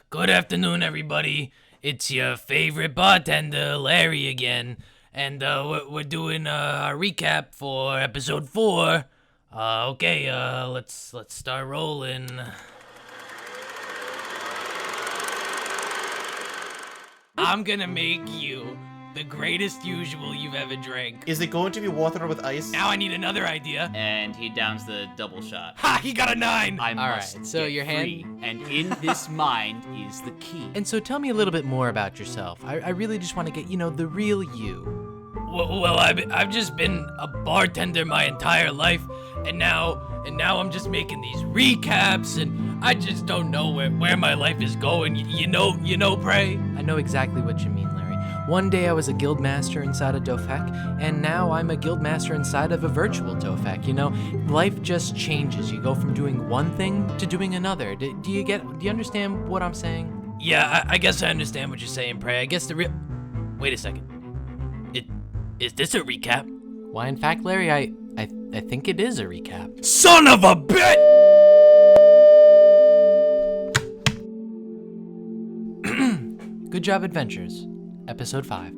Good afternoon, everybody. It's your favorite bartender, Larry, again, and we're doing a recap for episode 4. Okay, let's start rolling. I'm gonna make you the greatest usual you've ever drank. Is it going to be water with ice? Now I need another idea. And he downs the double shot. Ha! He got a 9. I All must right, so get your free, hand- and in this mind is the key. And so tell me a little bit more about yourself. I really just want to get, the real you. Well, I've just been a bartender my entire life, and now I'm just making these recaps, and I just don't know where my life is going. You know, Prae? I know exactly what you mean, Larry. One day I was a guild master inside of Dofek, and now I'm a guild master inside of a virtual Dofek. Life just changes. You go from doing one thing to doing another. Do you understand what I'm saying? Yeah, I guess I understand what you're saying, Prae. I guess Wait a second. Is this a recap? Why, in fact, Larry, I think it is a recap. Son of a bitch! Good Job Adventures, Episode 5.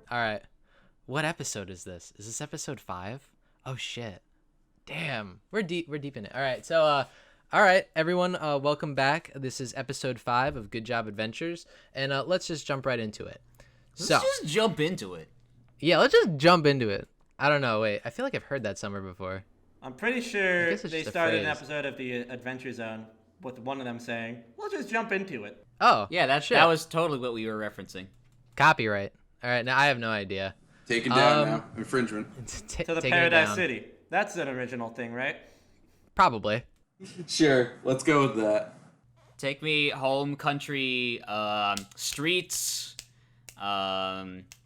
All right. What episode is this? Is this episode 5? Oh shit. Damn. We're deep in it. All right. So all right, everyone, welcome back. This is episode 5 of Good Job Adventures, and let's just jump right into it. Let's just jump into it. Yeah, let's just jump into it. I don't know. Wait, I feel like I've heard that somewhere before. I'm pretty sure guess it's they just a started an phrase. episode of the Adventure Zone with one of them saying, "We'll just jump into it." Oh, Yeah, that shit. was totally what we were referencing. Copyright. All right, now I have no idea. Taken down now. Infringement. To the Taking it Paradise down. City. That's an original thing, right? Probably. Sure, let's go with that. Take me home, country, streets,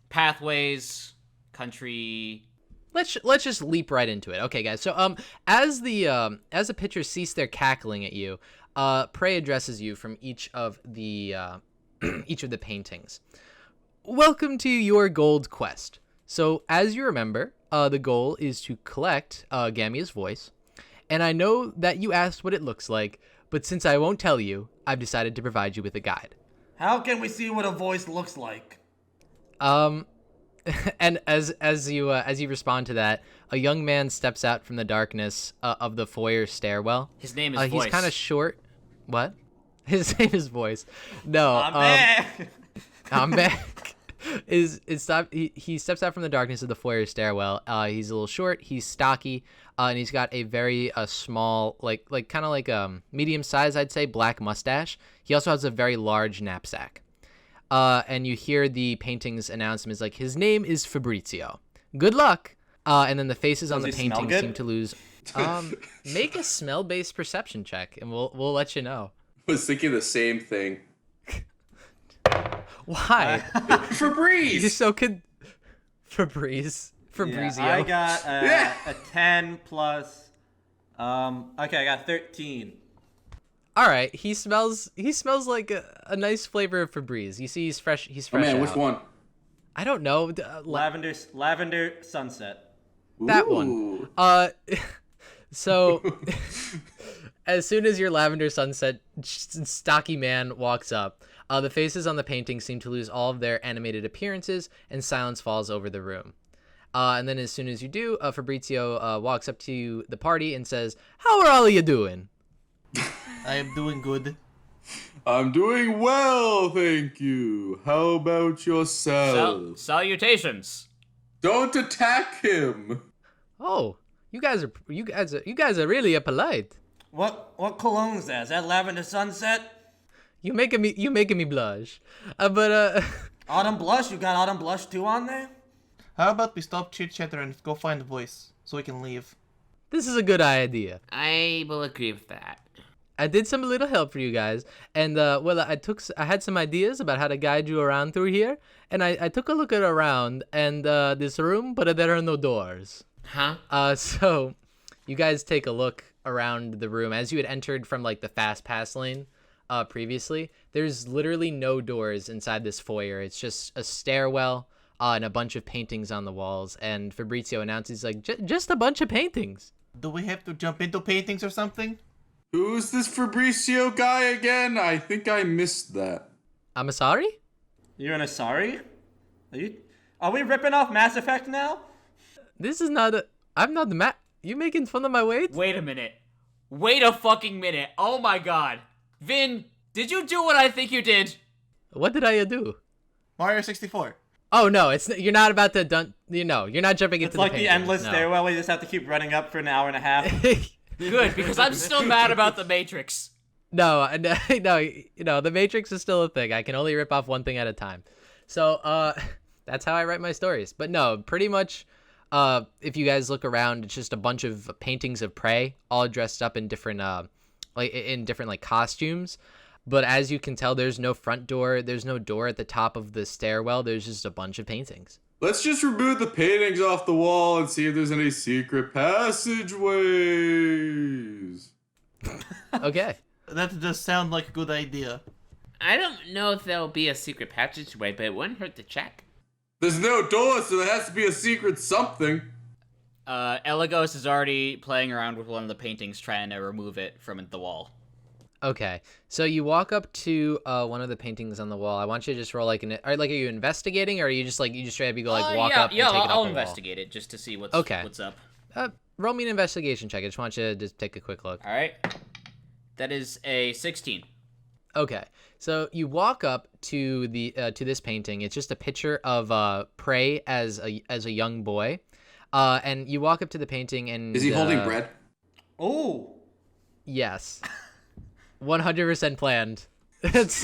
pathways, country. Let's just leap right into it. Okay, guys. So as the pitchers cease their cackling at you, Prae addresses you from each of the each of the paintings. Welcome to your gold quest. So as you remember, the goal is to collect Gamia's voice, and I know that you asked what it looks like, but since I won't tell you, I've decided to provide you with a guide. How can we see what a voice looks like? And as you respond to that, a young man steps out from the darkness of the foyer stairwell. His name is Voice. He's kind of short. What? His name is Voice. No. I'm back. I'm back. He steps out from the darkness of the foyer stairwell. He's a little short. He's stocky, and he's got a very small, like kind of like medium size, I'd say, black mustache. He also has a very large knapsack. And you hear the paintings announce him as like, his name is Fabrizio. Good luck. And then the faces on the Does he smell painting good? seem to lose. Make a smell-based perception check, and we'll let you know. I was thinking the same thing. Why? You're Febreze! so Fabrizio. Yeah, I got a 10 plus. Okay, I got 13. All right, he smells like a nice flavor of Febreze. You see, he's fresh. He's Oh fresh. man, out. which one? I don't know. Lavender sunset. That Ooh. one. So as soon as your lavender sunset stocky man walks up, The faces on the painting seem to lose all of their animated appearances, and silence falls over the room. And then as soon as you do, Fabrizio walks up to the party and says, "How are all of you doing?" I am doing good. I'm doing well, thank you. How about yourself? Salutations. Don't attack him. Oh, you guys are really polite. What cologne's that? Is that Lavender Sunset? You making me blush. But Autumn Blush? You got Autumn Blush 2 on there? How about we stop chit-chatter and go find a voice so we can leave? this is a good idea. I will agree with that. I did some little help for you guys, and I had some ideas about how to guide you around through here, and I took a look around and this room, but there are no doors. Huh? So you guys take a look around the room as you had entered from like the fast pass lane previously. There's literally no doors inside this foyer. It's just a stairwell and a bunch of paintings on the walls. And Fabrizio announces like just a bunch of paintings. Do we have to jump into paintings or something? Who's this Fabrizio guy again? I think I missed that. I'm sorry? You're in a sorry? Are we ripping off Mass Effect now? This is not a... I'm not the You making fun of my weight? Wait a minute. Wait a fucking minute. Oh my god. Vin, did you do what I think you did? What did I do? Mario 64. Oh no, you're not about to you're not jumping into It's like the paintings, endless no. stairwell. We just have to keep running up for an hour and a half. Good, because I'm still mad about the Matrix. No, the Matrix is still a thing. I can only rip off one thing at a time. So, that's how I write my stories. But no, pretty much, if you guys look around, it's just a bunch of paintings of Prae, all dressed up in different, different costumes. But as you can tell, there's no front door. There's no door at the top of the stairwell. There's just a bunch of paintings. Let's just remove the paintings off the wall and see if there's any secret passageways. Okay. That does sound like a good idea. I don't know if there'll be a secret passageway, but it wouldn't hurt to check. There's no door, so there has to be a secret something. Elagos is already playing around with one of the paintings, trying to remove it from the wall. Okay, so you walk up to one of the paintings on the wall. I want you to just roll are you investigating, or are you just you just straight up walk up and take it off I'll the investigate it just to see what's up. Roll me an investigation check. I just want you to just take a quick look. All right, that is a 16. Okay, so you walk up to to this painting. It's just a picture of Prae as a young boy, and you walk up to the painting and Is he holding bread? Oh. Yes. 100% planned. It's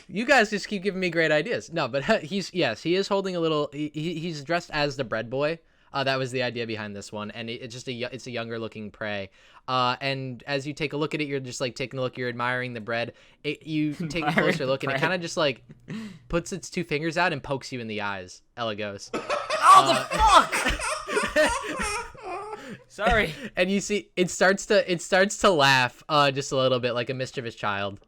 you guys just keep giving me great ideas. No, but he is holding a little. He's dressed as the bread boy. That was the idea behind this one, and it's a younger looking Prae. And as you take a look at it, you're just taking a look. You're admiring the bread. You take a closer look, and it kind of just puts its two fingers out and pokes you in the eyes. Elagos. Oh, the fuck! Sorry. And you see it starts to laugh just a little bit like a mischievous child.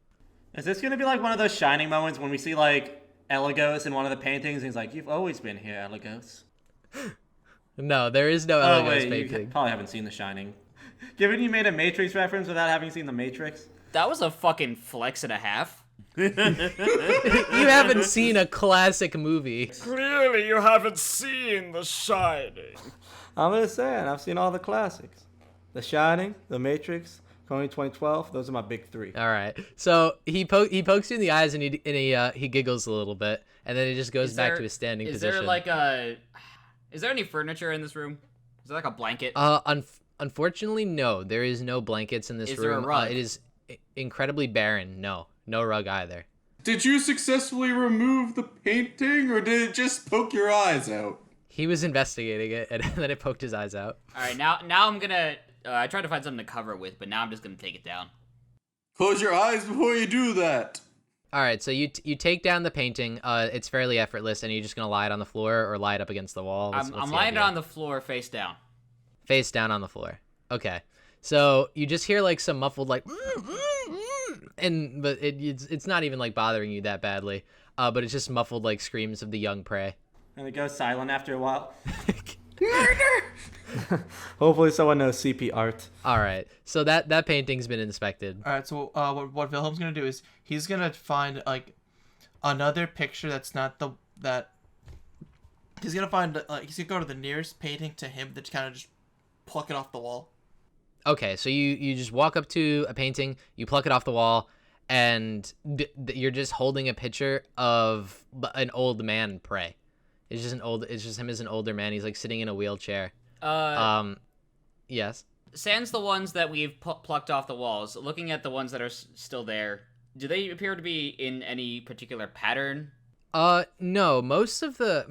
Is this gonna be like one of those Shining moments when we see Elagos in one of the paintings and he's like, "You've always been here, Elagos." No, there is no Oh Elagos wait, painting. you probably haven't seen The Shining. Given you made a Matrix reference without having seen The Matrix. That was a fucking flex and a half. You haven't seen a classic movie. Clearly you haven't seen The Shining. I'm just saying, I've seen all the classics. The Shining, The Matrix, Coney 2012. Those are my big three. All right. So he pokes you in the eyes and he giggles a little bit, and then he just goes back to his standing position. Is there any furniture in this room? Is there a blanket? Unfortunately, no. There is no blankets in this room. Is there a rug? It is incredibly barren. No rug either. Did you successfully remove the painting, or did it just poke your eyes out? He was investigating it, and then it poked his eyes out. All right, now I'm gonna. I tried to find something to cover it with, but now I'm just gonna take it down. Close your eyes before you do that. All right, so you take down the painting. It's fairly effortless, and you're just gonna lie it on the floor or lie it up against the wall. I'm lying it on the floor, face down. Face down on the floor. Okay, so you just hear some muffled but it's not even bothering you that badly. But it's just muffled screams of the young Prae. And it goes silent after a while. Hopefully someone knows CP art. All right. So that painting's been inspected. All right. So what Wilhelm's gonna do is he's gonna find like another picture that's not that. He's gonna find he's gonna go to the nearest painting to him that kind of just pluck it off the wall. Okay, so you just walk up to a painting, you pluck it off the wall, and you're just holding a picture of an old man, Prae. It's just him as an older man. He's like sitting in a wheelchair. Yes. Sans the ones that we've plucked off the walls, looking at the ones that are still there, do they appear to be in any particular pattern? No, most of the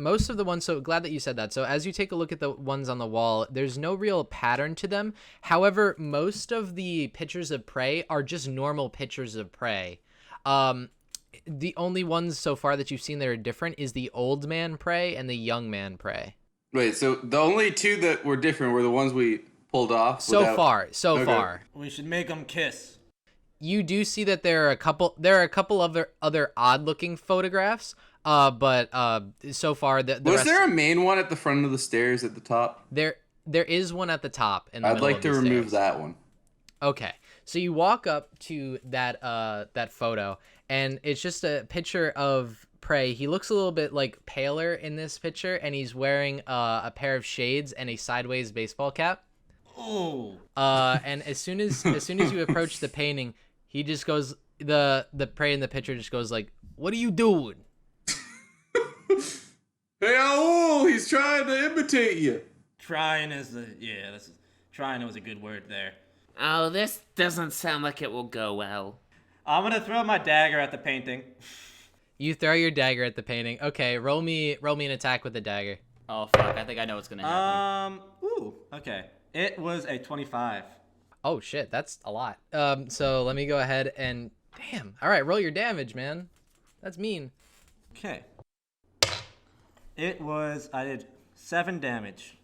ones, so glad that you said that. So as you take a look at the ones on the wall, there's no real pattern to them. However, most of the pictures of Prae are just normal pictures of Prae. The only ones so far that you've seen that are different is the old man Prae and the young man Prae. Wait, so the only two that were different were the ones we pulled off? So far. We should make them kiss. You do see that there are a couple other odd looking photographs. But so far was there a main one at the front of the stairs at the top? There is one at the top in the I'd middle like of to the remove stairs. that one. Okay. So you walk up to that photo, and it's just a picture of Prae. He looks a little bit like paler in this picture, and he's wearing a pair of shades and a sideways baseball cap. Oh. And as soon as you approach the painting, he just goes, the Prae in the picture just goes like, "What are you doing?" Hey, oh, he's trying to imitate you. Trying was a good word there. Oh, this doesn't sound like it will go well. I'm gonna throw my dagger at the painting. You throw your dagger at the painting. Okay, roll me an attack with the dagger. Oh, fuck. I think I know what's gonna happen. Okay. It was a 25. Oh shit, that's a lot. So let me go ahead and damn. All right, roll your damage, man. That's mean. Okay. I did 7 damage.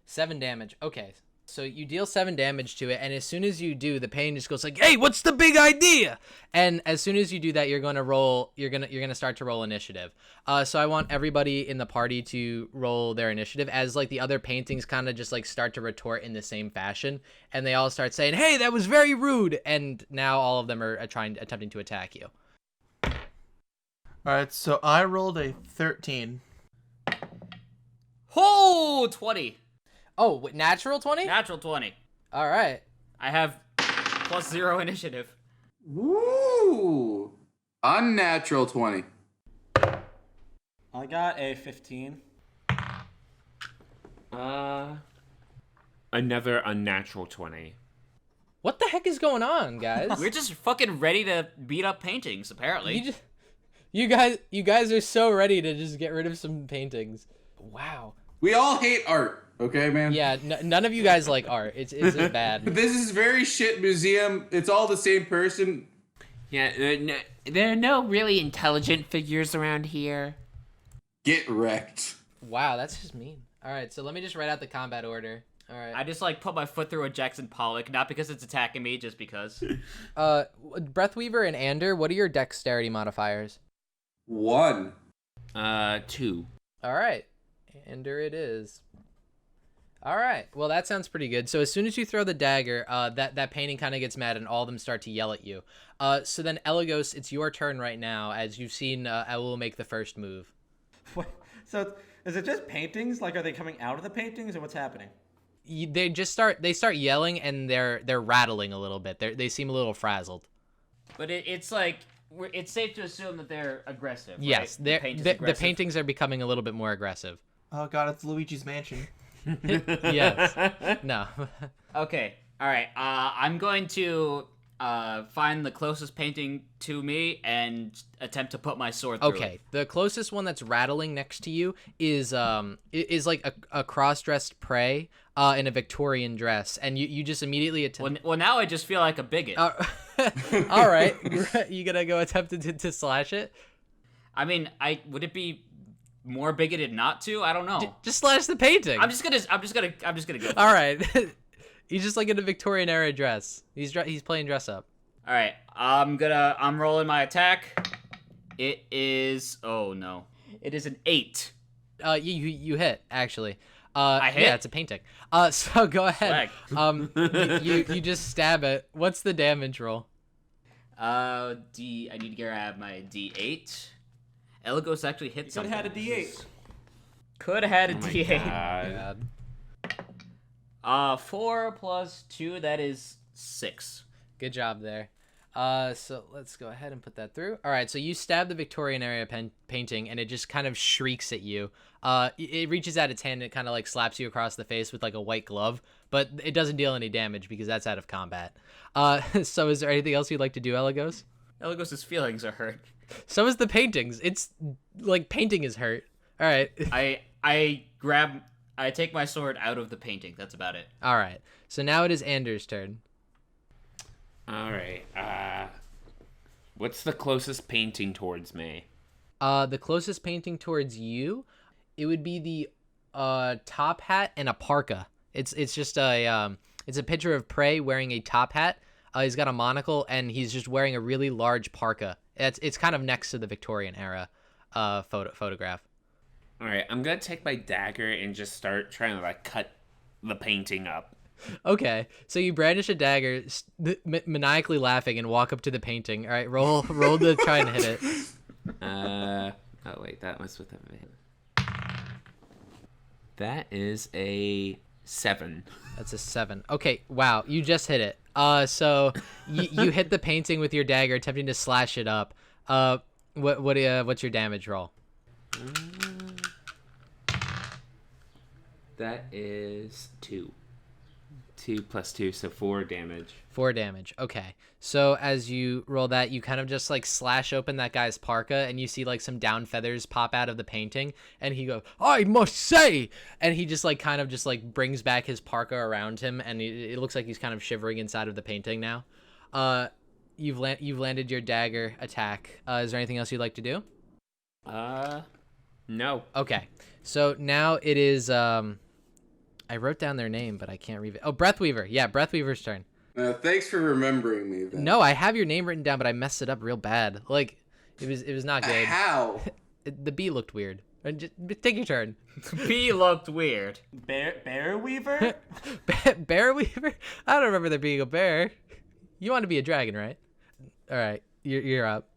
7 damage. Okay. So you deal 7 damage to it, and as soon as you do, the pain just goes like, "Hey, what's the big idea?" And as soon as you do that, you're gonna start to roll initiative. So I want everybody in the party to roll their initiative as like the other paintings kind of just like start to retort in the same fashion, and they all start saying, "Hey, that was very rude," and now all of them are attempting to attack you. All right. So I rolled a 13. Oh, 20. Oh, natural 20? Natural 20. All right. I have +0 initiative. Woo! Unnatural 20. I got a 15. Another unnatural 20. What the heck is going on, guys? We're just fucking ready to beat up paintings, apparently. You guys are so ready to just get rid of some paintings. Wow. We all hate art, okay, man? Yeah, none of you guys like art. It's just bad. This is very shit museum. It's all the same person. Yeah, there are no really intelligent figures around here. Get wrecked. Wow, that's just mean. All right, so let me just write out the combat order. All right. I just like put my foot through a Jackson Pollock, not because it's attacking me, just because. Breathweaver and Ander, what are your dexterity modifiers? 1. 2. All right. Ander it is. All right. Well, that sounds pretty good. So as soon as you throw the dagger, that painting kind of gets mad, and all of them start to yell at you. So then, Elagos, it's your turn right now, as you've seen Elul make the first move. So is it just paintings? Like, are they coming out of the paintings, or what's happening? They start yelling, and they're rattling a little bit. They seem a little frazzled. But it's like, it's safe to assume that they're aggressive. Right? Yes, the paintings are becoming a little bit more aggressive. Oh god, it's Luigi's Mansion. Yes. No. Okay. All right. I'm going to find the closest painting to me and attempt to put my sword through Okay. it. The closest one that's rattling next to you is like a cross-dressed Prae in a Victorian dress, and you just immediately attempt. Well, now I just feel like a bigot. All right. You gonna go attempt to slash it? I mean, would it be more bigoted not to? I don't know. Just slash the painting. I'm just gonna go. All right. He's just like in a Victorian era dress. He's playing dress up. All right. I'm rolling my attack. It is, oh no. It is an 8. You hit actually. I hit? Yeah, it's a painting. So go ahead. You just stab it. What's the damage roll? I need to grab my D8. Elagos actually hit Could something. have had a D8. Could have had a Oh my D8. God. 4 plus 2, that is 6. Good job there. So let's go ahead and put that through. All right, so you stab the Victorian era painting, and it just kind of shrieks at you. It reaches out its hand and it kind of like slaps you across the face with like a white glove, but it doesn't deal any damage because that's out of combat. So is there anything else you'd like to do, Elagos? Elagos' feelings are hurt. So is the paintings. It's like painting is hurt. All right. I take my sword out of the painting. That's about it. All right. So now it is Anders' turn. All right. What's the closest painting towards me? The closest painting towards you, it would be the top hat and a parka. It's just it's a picture of Prae wearing a top hat. He's got a monocle and he's just wearing a really large parka. It's kind of next to the Victorian era photograph. All right, I'm gonna take my dagger and just start trying to like cut the painting up. Okay, so you brandish a dagger, maniacally laughing, and walk up to the painting. All right, roll to try and hit it. Oh wait, that was with a. That is a 7. That's a 7. Okay, wow, you just hit it. So you hit the painting with your dagger, attempting to slash it up. What's your damage roll? That is 2. 2 plus 2, so 4 damage. 4 damage. Okay. So as you roll that, you kind of just like slash open that guy's parka, and you see like some down feathers pop out of the painting, and he goes, "I must say," and he just like kind of just like brings back his parka around him, and it looks like he's kind of shivering inside of the painting now. You've landed your dagger attack. Is there anything else you'd like to do? No. Okay. So now it is I wrote down their name, but I can't read it. Oh, Breathweaver. Yeah, Breathweaver's turn. Thanks for remembering me then. No, I have your name written down, but I messed it up real bad. Like, it was not good. How? The B looked weird. Just take your turn. B looked weird. Bear Weaver? Bear Weaver? I don't remember there being a bear. You want to be a dragon, right? All right, you're up.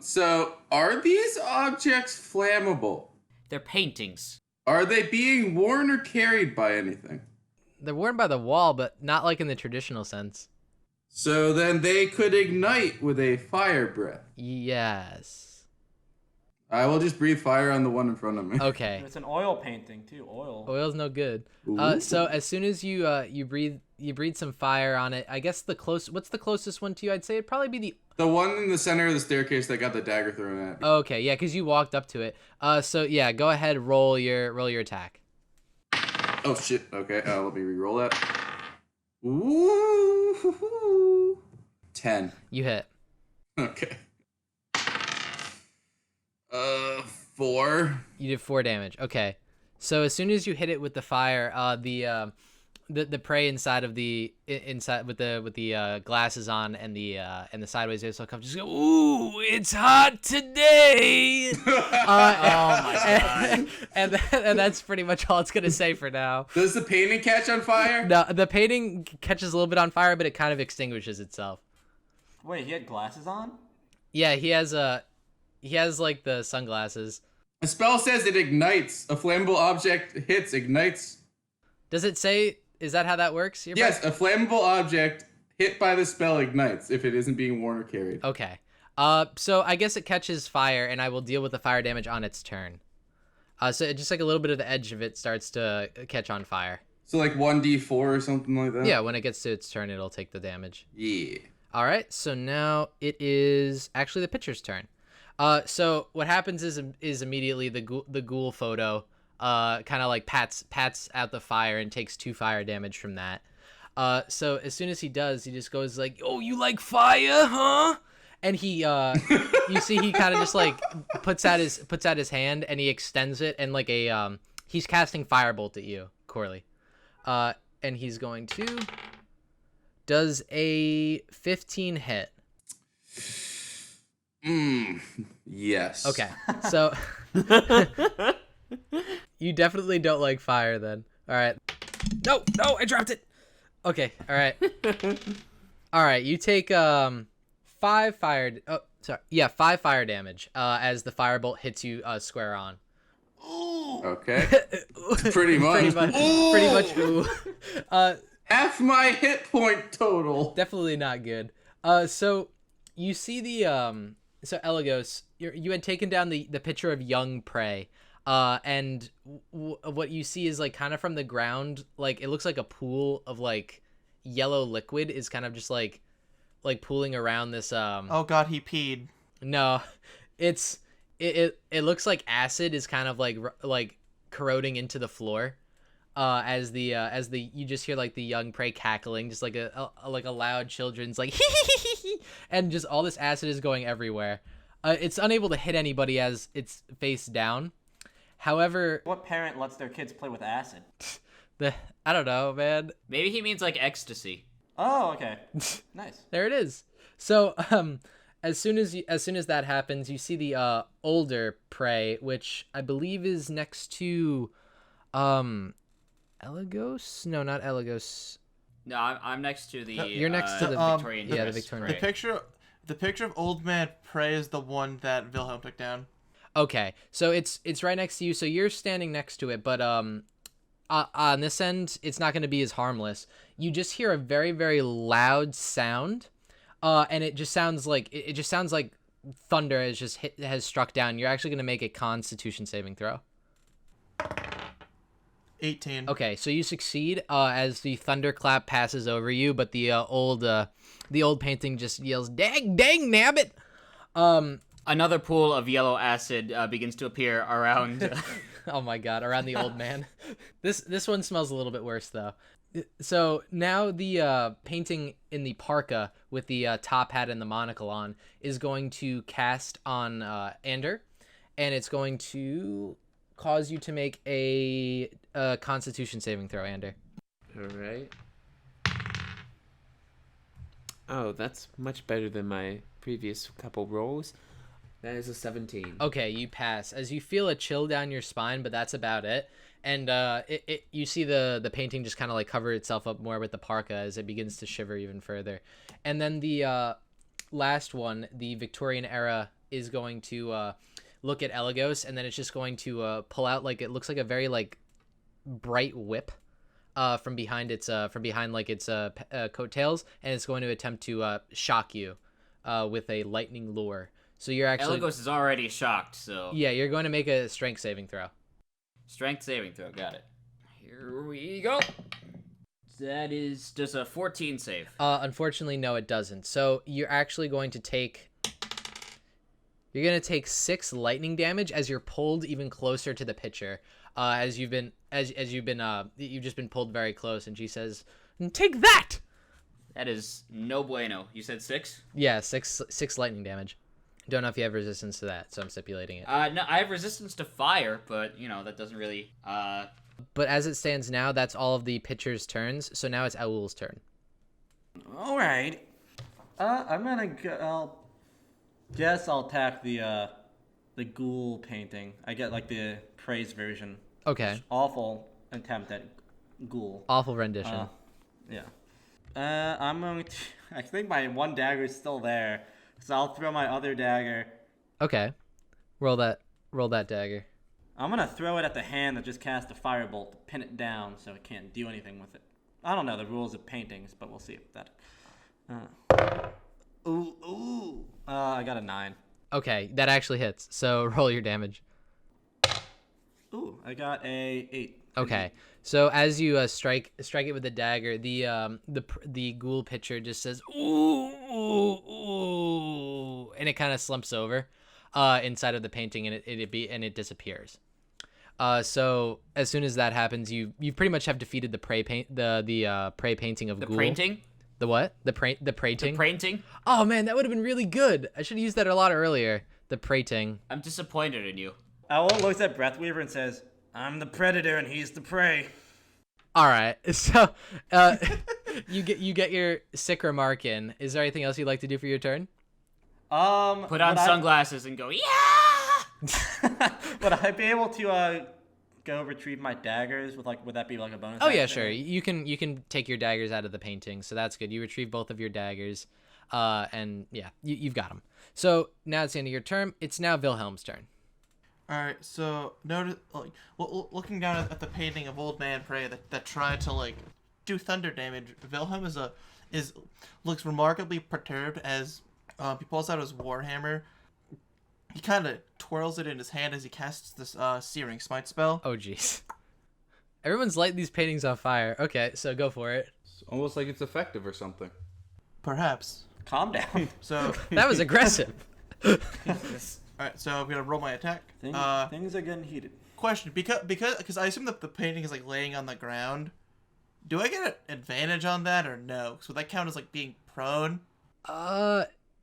So are these objects flammable? They're paintings. Are they being worn or carried by anything? They're worn by the wall, but not like in the traditional sense. So then they could ignite with a fire breath. Yes. I will just breathe fire on the one in front of me. Okay. It's an oil painting too. Oil. Oil's no good. Ooh. So as soon as you breathe some fire on it, I guess what's the closest one to you? I'd say it'd probably be The one in the center of the staircase that got the dagger thrown at me. Okay, yeah, because you walked up to it. So yeah, go ahead, roll your attack. Oh shit. Okay, let me re-roll that. Ooh. 10. You hit. Okay. 4. You did 4 damage. Okay. So as soon as you hit it with the fire, the prey inside with the glasses on and the sideways airsoft just go, "Ooh, it's hot today." Oh my god. and that's pretty much all it's gonna say for now. Does the painting catch on fire? No, the painting catches a little bit on fire, but it kind of extinguishes itself. Wait, he had glasses on? Yeah, he has like the sunglasses. The spell says it ignites. A flammable object hits, ignites. Does it say? Is that how that works? Yes, a flammable object hit by the spell ignites if it isn't being worn or carried. Okay. So I guess it catches fire, and I will deal with the fire damage on its turn. So just like a little bit of the edge of it starts to catch on fire. So like 1d4 or something like that? Yeah, when it gets to its turn, it'll take the damage. Yeah. All right, so now it is actually the pitcher's turn. So what happens is immediately the ghoul photo kind of like pats out the fire and takes 2 fire damage from that. So as soon as he does, he just goes like, "Oh, you like fire, huh?" And he you see he kind of just like puts out his hand and he extends it, and like a he's casting firebolt at you, Corley. And he's going to does a 15 hit. Yes. Okay. So You definitely don't like fire then. All right. No, I dropped it. Okay, all right. All right, you take 5 fire. Oh, sorry. Yeah, 5 fire damage as the firebolt hits you square on. Okay. Pretty much. Pretty much. Ooh. Half my hit point total. Definitely not good. So you see the so Elagos, you had taken down the picture of young Prae. And what you see is like kind of from the ground, like it looks like a pool of like yellow liquid is kind of just like pooling around this Oh god, he peed. No, it looks like acid is kind of like corroding into the floor. As the you just hear like the young Prae cackling, just like a loud children's like and just all this acid is going everywhere. It's unable to hit anybody as it's face down. However, What parent lets their kids play with acid? I don't know, man. Maybe he means like ecstasy. Oh, okay. Nice. There it is. So, as soon as that happens, you see the older Prae, which I believe is next to, Elagos? No, not Elagos. No, I'm next to the. You're next to the Victorian. yeah, the dress Victorian. parade. The picture of old man Prae is the one that Wilhelm took down. Okay, so it's right next to you. So you're standing next to it, but on this end, it's not going to be as harmless. You just hear a very, very loud sound, and it just sounds like thunder has struck down. You're actually going to make a Constitution saving throw. 18. Okay, so you succeed as the thunderclap passes over you, but the old painting just yells, "Dang, nabbit!" Another pool of yellow acid begins to appear around. Oh my god, around the old man. This one smells a little bit worse though. So now the painting in the parka with the top hat and the monocle on is going to cast on Ander, and it's going to cause you to make a Constitution saving throw, Ander. All right. Oh, that's much better than my previous couple rolls. That is a 17. Okay, you pass. As you feel a chill down your spine, but that's about it. And you see the painting just kind of like cover itself up more with the parka as it begins to shiver even further. And then the last one, the Victorian era, is going to look at Elagos, and then it's just going to pull out like it looks like a very like bright whip from behind its coattails, and it's going to attempt to shock you with a lightning lure. So you're actually Elagos is already shocked, so. Yeah, you're going to make a strength saving throw. Strength saving throw, got it. Here we go. That is just a 14 save. Unfortunately, no, it doesn't. So you're actually going to take. You're gonna take 6 lightning damage as you're pulled even closer to the pitcher. You've just been pulled very close, and she says, "Take that." That is no bueno. You said 6? Yeah, six lightning damage. Don't know if you have resistance to that, so I'm stipulating it. No, I have resistance to fire, but that doesn't really. But as it stands now, that's all of the pitcher's turns. So now it's Owl's turn. All right. I'm gonna go. Guess I'll attack the ghoul painting. I get like the praise version. Okay. Awful attempt at ghoul. Awful rendition. Yeah. I'm going to. I think my one dagger is still there, so I'll throw my other dagger. Okay. Roll that dagger. I'm gonna throw it at the hand that just cast a firebolt to pin it down, so it can't do anything with it. I don't know the rules of paintings, but we'll see if that. Ooh. I got a 9. Okay, that actually hits. So roll your damage. Ooh, I got a 8. Okay, so as you strike it with the dagger, the ghoul pitcher just says ooh, and it kind of slumps over inside of the painting, and it disappears. So as soon as that happens, you pretty much have defeated the Prae painting of The ghoul. painting? The what? The painting? The painting? Oh man, that would have been really good. I should have used that a lot earlier. The painting. I'm disappointed in you. Owl looks at Breathweaver and says, "I'm the predator and he's the prey." All right, so you get your sick remark in. Is there anything else you'd like to do for your turn? Put on what sunglasses and go, yeah! Would I be able to go retrieve my daggers with like? Would that be like a bonus? Oh yeah, action? sure. You can take your daggers out of the painting, so that's good. You retrieve both of your daggers, and yeah, you've got them. So now it's the end of your turn. It's now Wilhelm's turn. All right, so notice, like, looking down at the painting of Old Man Prae that tried to like do thunder damage, Wilhelm looks remarkably perturbed as he pulls out his warhammer. He kind of twirls it in his hand as he casts this searing smite spell. Oh jeez. Everyone's lighting these paintings on fire. Okay, so go for it. It's almost like it's effective or something. Perhaps. Calm down. So, That was aggressive. all right, so I'm gonna roll my attack. Things are getting heated. Question, because I assume that the painting is like laying on the ground. Do I get an advantage on that or no? So would that count as like being prone?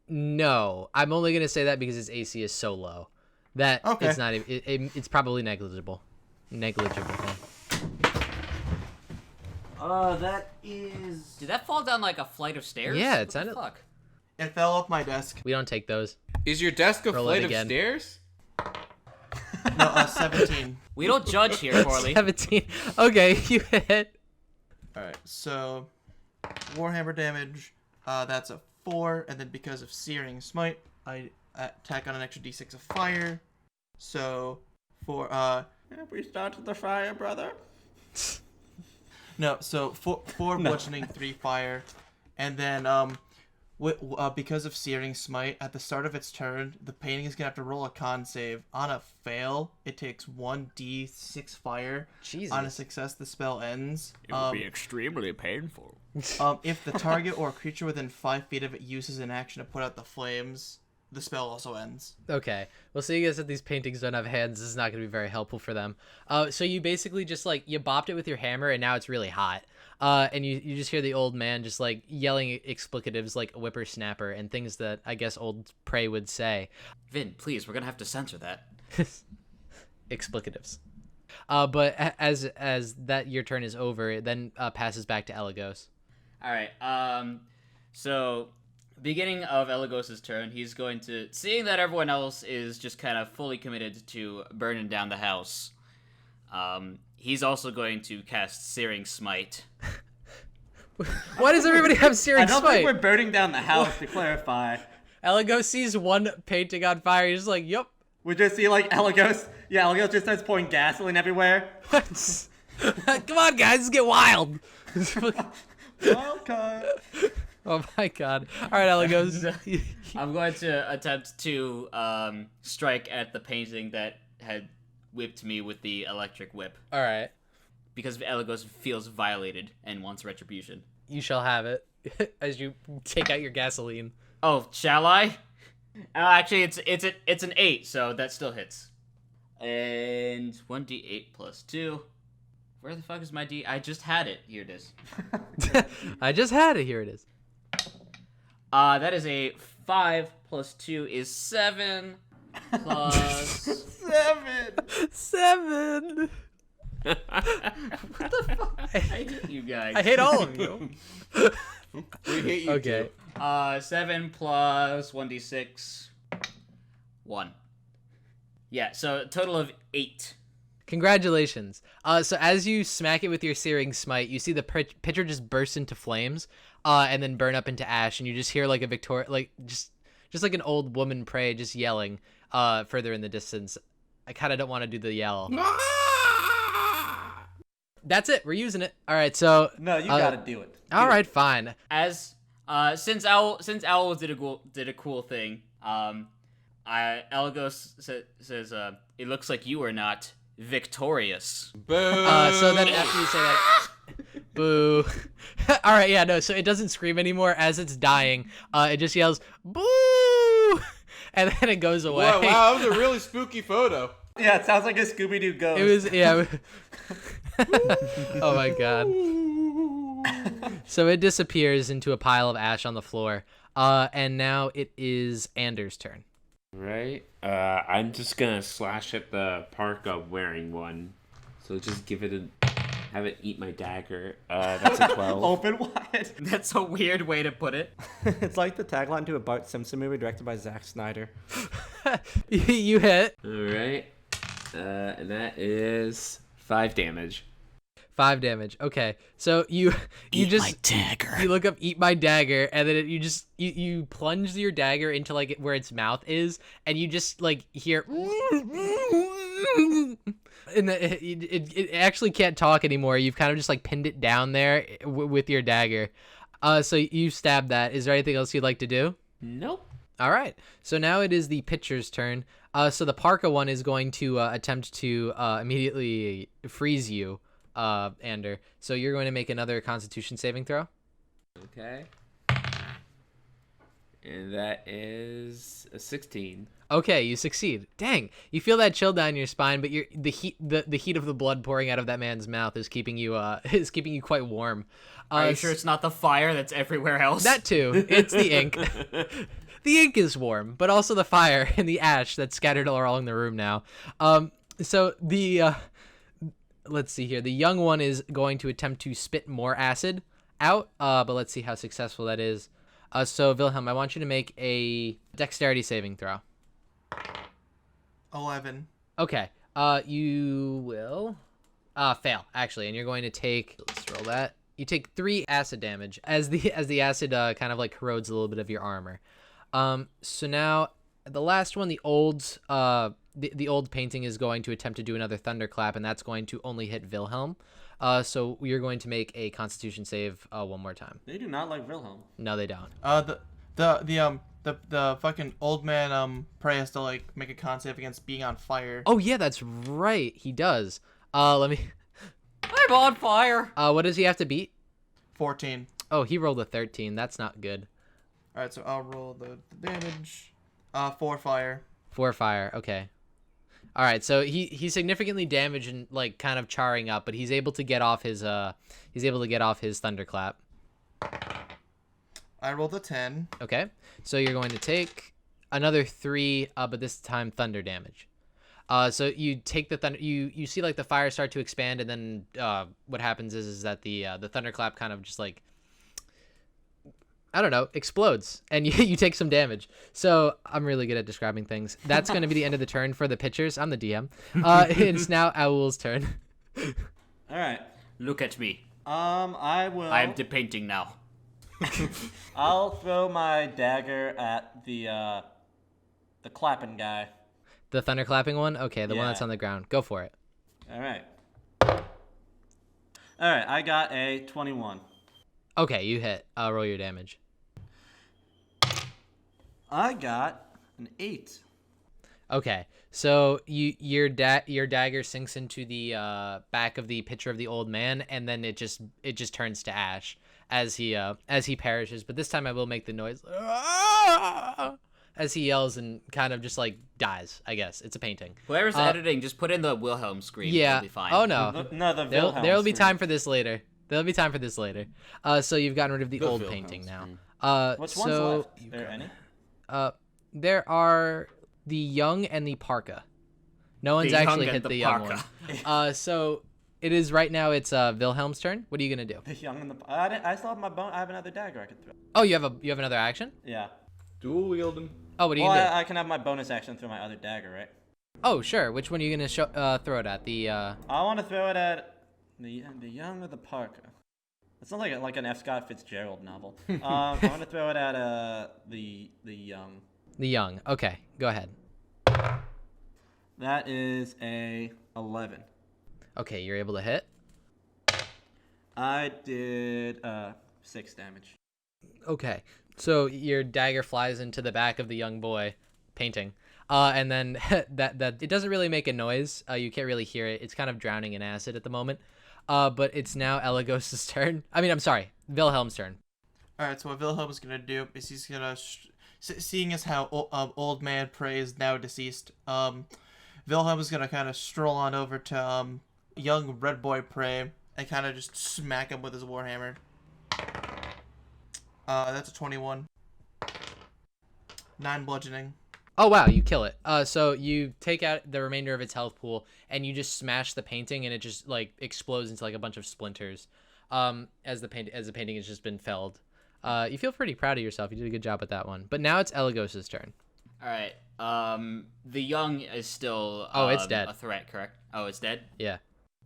No. I'm only gonna say that because its AC is so low that Okay. it's not even. It's probably negligible. That is. Did that fall down like a flight of stairs? Yeah, it What the sounded- fuck? It fell off my desk. We don't take those. Is your desk a Roll it flight of again. stairs? No, 17. We don't judge here, Corley. 17. Okay, you hit. Alright, so Warhammer damage, that's a 4, and then because of Searing Smite, I attack on an extra d6 of fire. So for We started the fire, brother. no, so four bludgeoning, 3 fire, and then because of Searing Smite, at the start of its turn, the painting is gonna have to roll a con save. On a fail, it takes 1d6 fire. Jesus. On a success, the spell ends. It would be extremely painful. If the target or creature within 5 feet of it uses an action to put out the flames, the spell also ends. Okay. Well, seeing as that these paintings don't have hands, this is not going to be very helpful for them. So you basically just like you bopped it with your hammer, and now it's really hot. And you just hear the old man just like yelling explicatives like a whippersnapper and things that I guess old Prae would say. Vin, please, we're gonna have to censor that. Explicatives. But as that your turn is over, it then passes back to Elagos. All right. So beginning of Elagos's turn, he's going to, seeing that everyone else is just kind of fully committed to burning down the house. He's also going to cast Searing Smite. Why does everybody have I Searing don't Smite? think we're burning down the house, to clarify. Elagos sees one painting on fire. He's like, "Yup." We just see like Elagos. Yeah, Elagos just starts pouring gasoline everywhere. Come on, guys, let's get wild. Wild card. Oh my god. All right, Elagos. I'm going to attempt to strike at the painting that had whipped me with the electric whip. All right. Because Elagos feels violated and wants retribution. You shall have it as you take out your gasoline. Oh, shall I? Actually, it's an 8, so that still hits. And 1d8 plus 2. Where the fuck is my d? I just had it. Here it is. I just had it. Here it is. That is a 5 plus 2 is 7 plus 7. what the fuck? I hate you guys. I hate all of you. We hate you Okay. too. 7 plus 1d6 1. Yeah, so a total of 8. Congratulations. So as you smack it with your Searing Smite, you see the pitcher just burst into flames, and then burn up into ash, and you just hear like a just like an old woman Prae just yelling, further in the distance. I kind of don't want to do the yell. That's it. We're using it. All right. So No, you gotta do it. all right, fine. As since Owl did a cool thing, Elagos says it looks like you are not victorious. Boo. So then after you say that, boo. All right, yeah, no. So it doesn't scream anymore as it's dying. It just yells boo, and then it goes away. Wow, that was a really spooky photo. Yeah, it sounds like a Scooby-Doo ghost. It was yeah. Oh my god. So it disappears into a pile of ash on the floor. And now it is Anders' turn. Right? I'm just gonna slash at the parka wearing one. So just have it eat my dagger. That's a 12. Open wide. That's a weird way to put it. It's like the tagline to a Bart Simpson movie directed by Zack Snyder. You hit. All right. And that is 5 damage. 5 damage. Okay, so you just my dagger. you look up "eat my dagger" and then you plunge your dagger into like where its mouth is, and you just like hear, and it actually can't talk anymore. You've kind of just like pinned it down there with your dagger. So you stab that. Is there anything else you'd like to do? Nope. All right. So now it is the pitcher's turn. So the Parka one is going to attempt to immediately freeze you, Ander. So you're going to make another Constitution saving throw. Okay. And that is a 16. Okay, you succeed. Dang, you feel that chill down your spine, but the heat of the blood pouring out of that man's mouth is keeping you quite warm. Are you sure it's not the fire that's everywhere else? That too. It's the ink. The ink is warm, but also the fire and the ash that's scattered all along the room now. So the let's see here. The young one is going to attempt to spit more acid out, but let's see how successful that is. So Wilhelm, I want you to make a dexterity saving throw. 11. Okay. You will fail actually, and you're going to take. Let's roll that. You take 3 acid damage as the acid kind of like corrodes a little bit of your armor. So now the last one, the old painting is going to attempt to do another thunderclap, and that's going to only hit Wilhelm. So you're going to make a Constitution save one more time. They do not like Wilhelm. No, they don't. The fucking old man Prae has to like make a con save against being on fire. Oh yeah, that's right. He does. Let me. I'm on fire. What does he have to beat? 14. Oh, he rolled a 13. That's not good. All right, so I'll roll the damage. 4 fire. 4 fire. Okay. All right. So he's significantly damaged and like kind of charring up, but he's able to get off his thunderclap. I rolled a 10. Okay. So you're going to take another 3, but this time thunder damage. So you take the thunder. You see like the fire start to expand, and then what happens is that the thunderclap kind of just like, I don't know, explodes, and you take some damage. So I'm really good at describing things. That's going to be the end of the turn for the pitchers. I'm the DM. It's now Owl's turn. All right. Look at me. I will. I'm the painting now. I'll throw my dagger at the clapping guy. The thunderclapping one? Okay, the one Yeah. that's on the ground. Go for it. All right. I got a 21. Okay, you hit. Roll your damage. I got an 8. Okay, so your dagger sinks into the back of the picture of the old man, and then it just turns to ash as he perishes. But this time I will make the noise as he yells and kind of just like dies. I guess it's a painting. Whoever's editing, just put in the Wilhelm scream. Yeah. It'll be fine. Oh no. No, the Wilhelm There'll be scream. time for this later. So you've gotten rid of the old Wilhelm painting now. scream. Which so one's left? Are there any? there are the young and the parka. No one's The young actually and hit the the young parka. one. So it is right now. It's Wilhelm's turn. What are you gonna do? The young and the. I still have my bone. I have another dagger I could throw. Oh, you have another action. Yeah. Dual wielding. Oh, what are you Well, gonna do? I can have my bonus action through my other dagger, right? Oh, sure. Which one are you gonna throw it at? The I want to throw it at the young or the parka. It sounds like an F. Scott Fitzgerald novel. I want to throw it at the young. the young. Okay, go ahead. That is a 11. Okay, you're able to hit. I did 6 damage. Okay, so your dagger flies into the back of the young boy painting, and then that it doesn't really make a noise. You can't really hear it. It's kind of drowning in acid at the moment. But it's now Elagos's turn. I mean, I'm sorry, Wilhelm's turn. All right, so what Wilhelm's gonna do is he's gonna, seeing as how old man Prae is now deceased, Wilhelm is gonna kind of stroll on over to young red boy Prae and kind of just smack him with his warhammer. That's a 21. 9 bludgeoning. Oh wow, you kill it. So you take out the remainder of its health pool and you just smash the painting, and it just like explodes into like a bunch of splinters. As the painting has just been felled. You feel pretty proud of yourself. You did a good job with that one. But now it's Elagos's turn. All right. The young is still. Oh, it's dead. A threat, correct? Oh, it's dead. Yeah.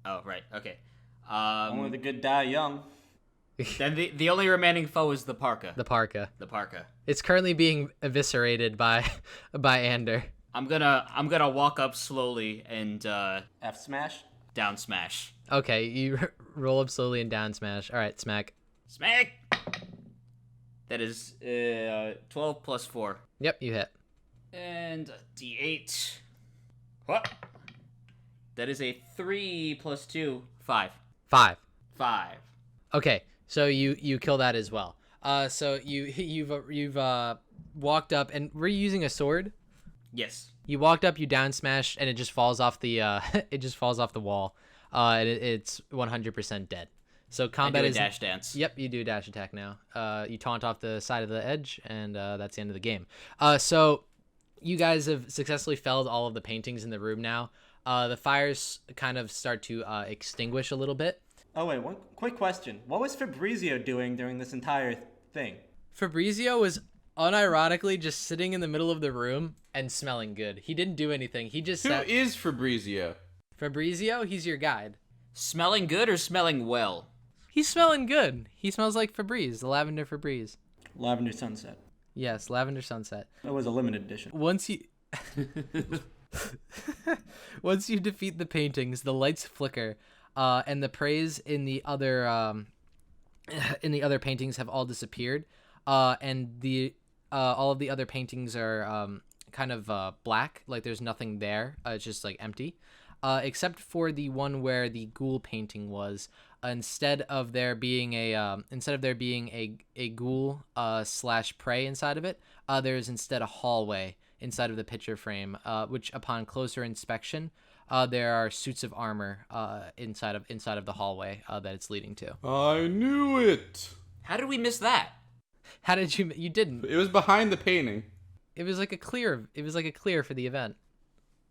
Oh, right. Okay. Only the good die young. Then the only remaining foe is the parka. The parka. The parka. It's currently being eviscerated by Ander. I'm gonna walk up slowly and F smash. down smash. Okay, you roll up slowly and down smash. All right, smack. Smack. That is 12 plus 4. Yep, you hit. And D8. What? That is a 3 plus 2, 5. 5. 5. Okay, so you kill that as well. So you've walked up, and were you using a sword? Yes. You walked up, you down smashed, and it just falls off the it just falls off the wall. And it's 100% dead. So combat I do a is dash dance. Yep, you do a dash attack now. You taunt off the side of the edge, and that's the end of the game. So you guys have successfully felled all of the paintings in the room now. The fires kind of start to extinguish a little bit. Oh wait, one quick question. What was Fabrizio doing during this entire thing? Fabrizio was unironically just sitting in the middle of the room and smelling good. He didn't do anything. He just Who sat. is Fabrizio? Fabrizio, he's your guide. Smelling good or smelling well? He's smelling good. He smells like Febreze, the lavender Febreze. Lavender Sunset. Yes, lavender sunset. It was a limited edition. Once you once you defeat the paintings, the lights flicker, and the praise in the other paintings have all disappeared, and the all of the other paintings are kind of black, like there's nothing there. It's just like empty, except for the one where the ghoul painting was. Instead of there being a ghoul slash prey inside of it, there's instead a hallway inside of the picture frame, which upon closer inspection, there are suits of armor inside of the hallway that it's leading to. I knew it. How did we miss that? How did you didn't? It was behind the painting. It was like a clear. It was like a clear for the event.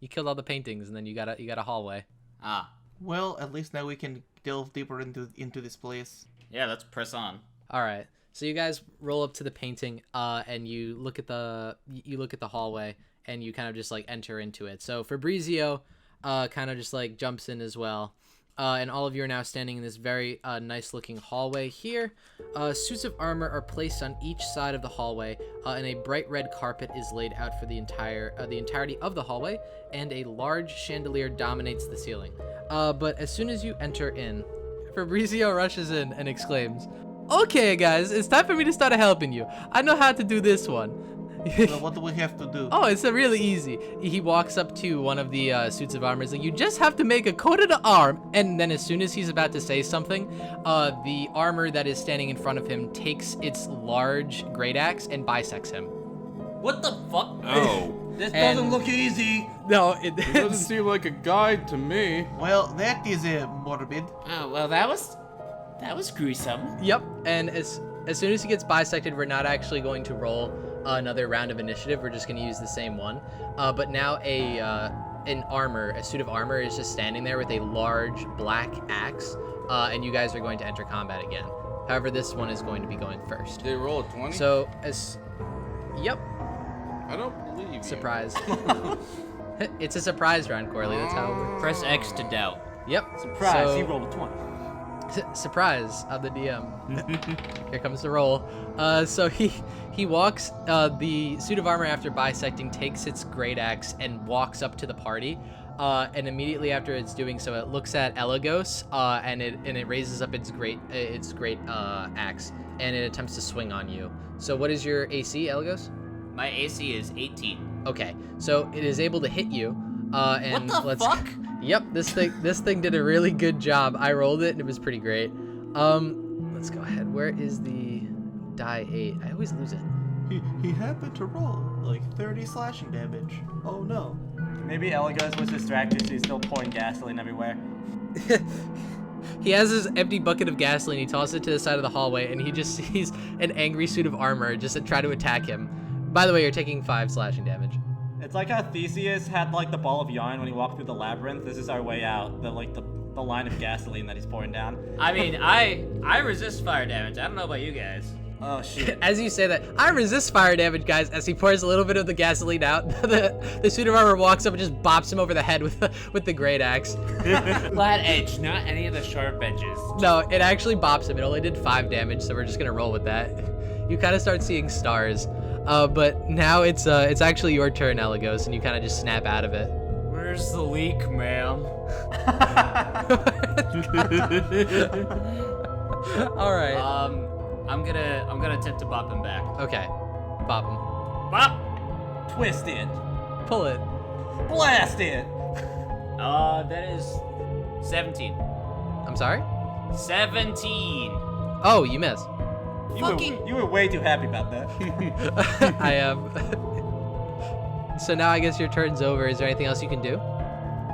You killed all the paintings, and then you got a hallway. Ah. Well, at least now we can delve deeper into this place. Yeah, let's press on. All right. So you guys roll up to the painting, and you look at the hallway, and you kind of just like enter into it. So Fabrizio, kind of just like jumps in as well, and all of you are now standing in this very nice looking hallway here. Suits of armor are placed on each side of the hallway, and a bright red carpet is laid out for the entirety of the hallway, and a large chandelier dominates the ceiling. But as soon as you enter in, Fabrizio rushes in and exclaims, "Okay, guys, it's time for me to start helping you. I know how to do this one." Well, what do we have to do? Oh, it's really easy. He walks up to one of the suits of armor. He's like, "You just have to make a coat of the arm." And then as soon as he's about to say something, the armor that is standing in front of him takes its large great axe and bisects him. What the fuck? Oh. This And- doesn't look easy. No, It doesn't seem like a guide to me. Well, that is morbid. Oh, well, that was gruesome. Yep. And as soon as he gets bisected, we're not actually going to roll another round of initiative. We're just going to use the same one. But now a suit of armor is just standing there with a large black axe, and you guys are going to enter combat again. However, this one is going to be going first. They roll a 20? So yep, I don't believe you. surprise. It's a surprise round, Corley. That's how it works. Press X to doubt. Yep. Surprise, So- he rolled a 20. Surprise of the DM. Here comes the roll. So he walks, the suit of armor after bisecting takes its great axe and walks up to the party. And immediately after it's doing so, it looks at Elagos, and it raises up its great axe, and it attempts to swing on you. So what is your AC, Elagos? My AC is 18. Okay, so it is able to hit you. And What the let's, fuck? Yep, this thing did a really good job. I rolled it and it was pretty great. Let's go ahead. Where is the die 8? I always lose it. He happened to roll like 30 slashing damage. Oh no. Maybe Elagos was distracted, so he's still pouring gasoline everywhere. He has his empty bucket of gasoline. He tosses it to the side of the hallway, and he just sees an angry suit of armor just to try to attack him. By the way, you're taking 5 slashing damage. It's like how Theseus had like the ball of yarn when he walked through the labyrinth. This is our way out. The line of gasoline that he's pouring down. I mean, I resist fire damage. I don't know about you guys. Oh shit. As you say that, I resist fire damage, guys. As he pours a little bit of the gasoline out, the suit of armor walks up and just bops him over the head with the great axe. Flat edge, not any of the sharp edges. No, it actually bops him. It only did 5 damage, so we're just gonna roll with that. You kind of start seeing stars, but now it's actually your turn, Elagos, and you kind of just snap out of it. Where's the leak, ma'am? All right. I'm gonna attempt to bop him back. Okay. Bop him. Bop! Twist it. Pull it. Blast it. That is 17. I'm sorry? 17. Oh, you miss. You were way too happy about that. I am. So now I guess your turn's over. Is there anything else you can do?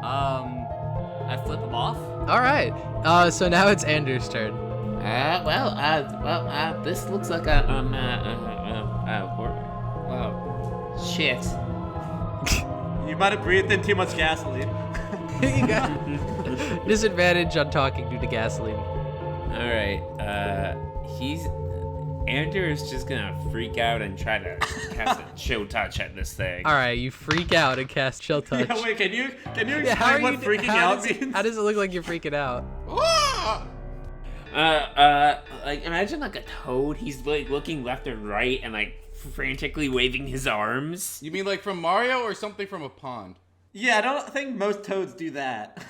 I flip him off. All right. So now it's Andrew's turn. This looks like shit. You might have breathed in too much gasoline. You got disadvantage on talking due to gasoline. All right. Andrew is just gonna freak out and try to cast a chill touch at this thing. All right, you freak out and cast chill touch. Yeah, wait, can you Yeah, explain what freaking out means? How does it look like you're freaking out? Like imagine like a toad. He's like looking left and right and like frantically waving his arms. You mean like from Mario or something from a pond? Yeah, I don't think most toads do that.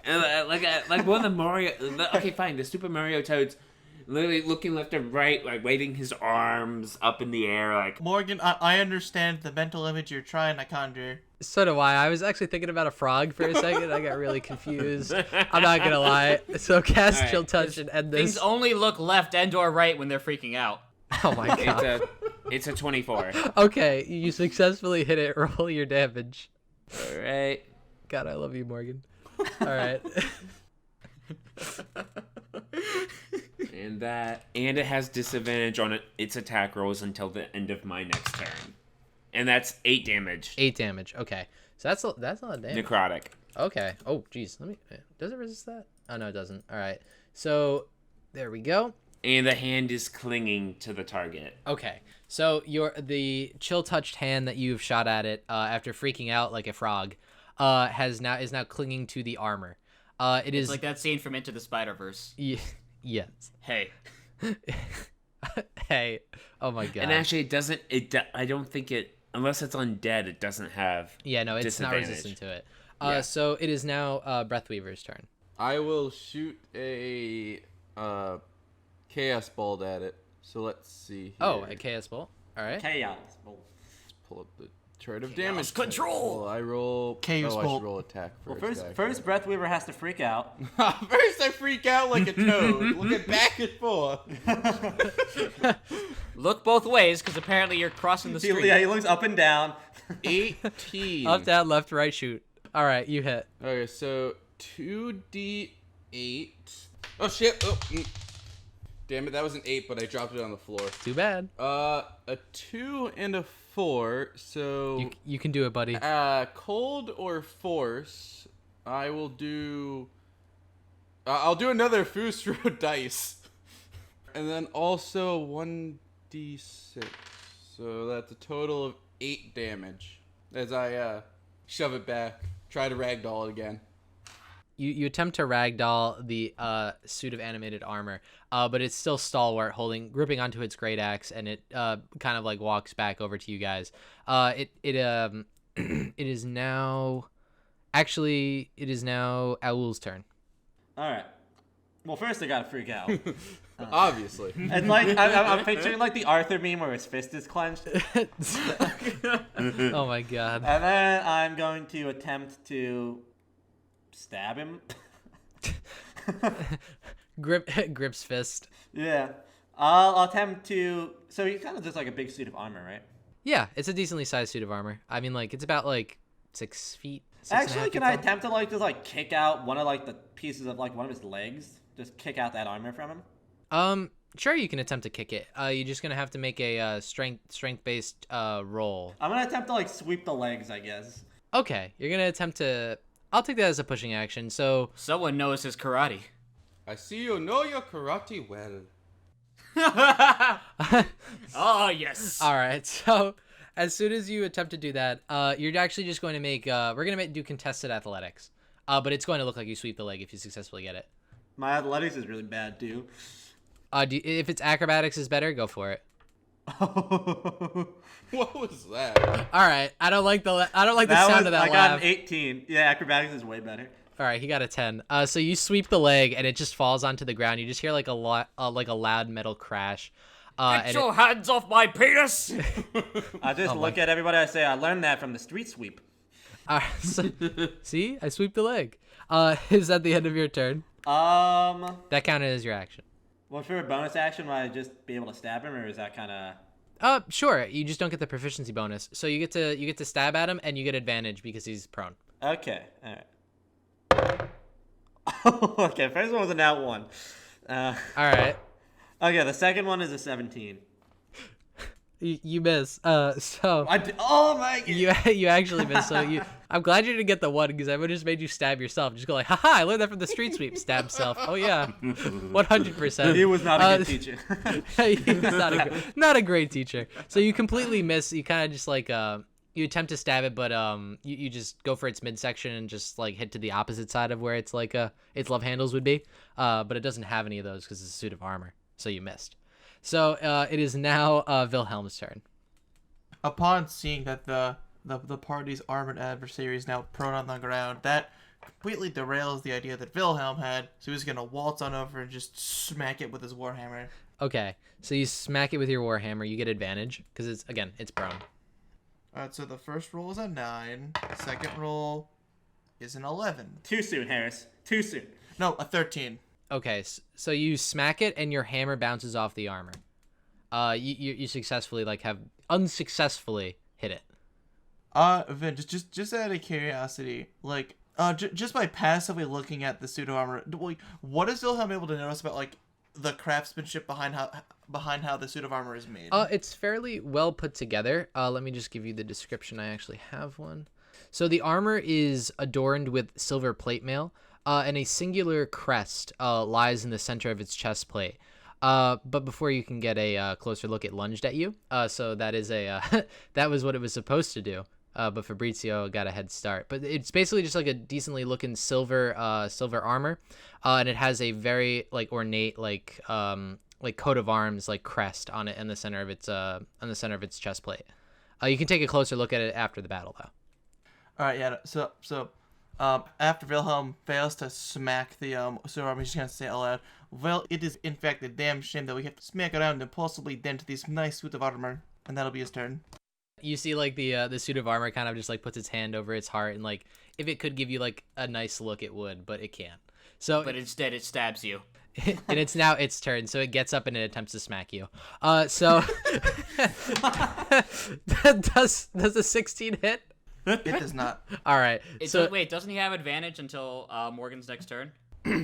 Like one of the Mario. Okay, fine. The Super Mario toads, literally looking left and right, like waving his arms up in the air, like. Morgan, I understand the mental image you're trying to conjure. So do I. I was actually thinking about a frog for a second. I got really confused. I'm not gonna lie. So cast All right, chill touch and end this. Things only look left and/or right when they're freaking out. Oh my god. It's a 24. Okay, you successfully hit it. Roll your damage. All right. God, I love you, Morgan. All right. And it has disadvantage on its attack rolls until the end of my next turn, and that's 8 damage. 8 damage. Okay, so that's a lot of damage. Necrotic. Okay. Oh, geez. Does it resist that? Oh no, it doesn't. All right. So there we go. And the hand is clinging to the target. Okay. So the chill touched hand that you've shot at it after freaking out like a frog, is now clinging to the armor. It's like that scene from Into the Spider-Verse. Yes. Hey. Hey. Oh my god. And actually, it doesn't. I don't think it. Unless it's undead, it doesn't have. Yeah, no, it's not resistant to it. So it is now Breathweaver's turn. I will shoot a chaos bolt at it. So let's see here. Oh, a chaos bolt. All right. Chaos. Let's pull up the chart of damage. Control! Well, I roll. Chaos I bolt. should roll attack Well, first. first Breathweaver has to freak out. First, I freak out like a toad, looking back and forth. Look both ways, because apparently you're crossing the street. Yeah, he looks up and down. 18. Up, down, left, right, shoot. All right, you hit. Okay, so 2d8. Oh shit! Oh, damn it! That was an 8, but I dropped it on the floor. Too bad. A 2 and a 4. So You can do it, buddy. cold or force. I will do. I'll do another Fusro dice, and then also 1d6. So that's a total of 8 damage as I shove it back. Try to ragdoll it again. You attempt to ragdoll the suit of animated armor, but it's still stalwart, gripping onto its great axe, and it kind of like walks back over to you guys. It is now Aul's turn. All right. Well, first I gotta freak out. Obviously. It's like I'm picturing like the Arthur meme where his fist is clenched. Oh my god. And then I'm going to attempt to stab him. Grips fist. Yeah. I'll attempt to. So he kind of just like a big suit of armor, right? Yeah, it's a decently sized suit of armor. I mean, like, it's about like 6 feet. 6.5 Actually, feet can I tall. attempt to like just like kick out one of like the pieces of like one of his legs? Just kick out that armor from him. Sure, you can attempt to kick it. You're just gonna have to make a strength based roll. I'm gonna attempt to like sweep the legs, I guess. Okay, you're gonna attempt to. I'll take that as a pushing action. So Someone knows his karate. I see you know your karate well. Oh, yes. All right. So as soon as you attempt to do that, you're actually just going to make. We're gonna do contested athletics. But it's going to look like you sweep the leg if you successfully get it. My athletics is really bad too. If it's acrobatics is better, go for it. What was that? All right. I don't like the sound of that I got laugh. an 18. Yeah, acrobatics is way better. All right, he got a 10. So you sweep the leg and it just falls onto the ground. You just hear like a loud metal crash. Get your hands off my penis! I just look at everybody. I say, I learned that from the street sweep. See, I sweep the leg. Is that the end of your turn? That counted as your action. Well, for a bonus action, would I just be able to stab him, or is that kind of? Sure. You just don't get the proficiency bonus. So you get to stab at him and you get advantage because he's prone. Okay, all right. Okay, first one was a nat 1. All right. Okay, the second one is a 17. You miss. So oh my god. you actually miss. So I'm glad you didn't get the 1 because I would have just made you stab yourself. Just go like, haha, I learned that from the street sweep. Stab self. Oh yeah, 100%. He was not a good teacher. He was not a great teacher. So you completely miss. You kind of just like you attempt to stab it, but you just go for its midsection and just like hit to the opposite side of where it's like its love handles would be. But it doesn't have any of those because it's a suit of armor. So you missed. So it is now Wilhelm's turn. Upon seeing that the party's armored adversary is now prone on the ground, that completely derails the idea that Wilhelm had. So he's gonna waltz on over and just smack it with his warhammer. Okay, so you smack it with your warhammer. You get advantage because it's prone. Alright, so the first roll is a 9. Second roll is an 11. Too soon, Harris. Too soon. No, a 13. Okay, so you smack it and your hammer bounces off the armor. You successfully have unsuccessfully hit it. Vin, just out of curiosity, just by passively looking at the pseudo armor, what is Wilhelm able to notice about the craftsmanship behind how the suit of armor is made? It's fairly well put together. Let me just give you the description. I actually have one. So the armor is adorned with silver plate mail, and a singular crest lies in the center of its chest plate. But before you can get a closer look, it lunged at you. So that is that was what it was supposed to do. But Fabrizio got a head start. But it's basically just like a decently looking silver armor, and it has a very ornate coat of arms crest on it in the center of its chest plate. You can take a closer look at it after the battle though. All right, yeah. So after Wilhelm fails to smack the silver armor, he's just gonna say aloud, "Well, it is in fact a damn shame that we have to smack around and possibly dent this nice suit of armor," and that'll be his turn. You see the suit of armor kind of just puts its hand over its heart, and if it could give you a nice look, it would, but it can't. So But instead it stabs you. and it's now its turn, so it gets up and it attempts to smack you. So does a 16 hit? It does not. All right. Wait, doesn't he have advantage until Morgan's next turn?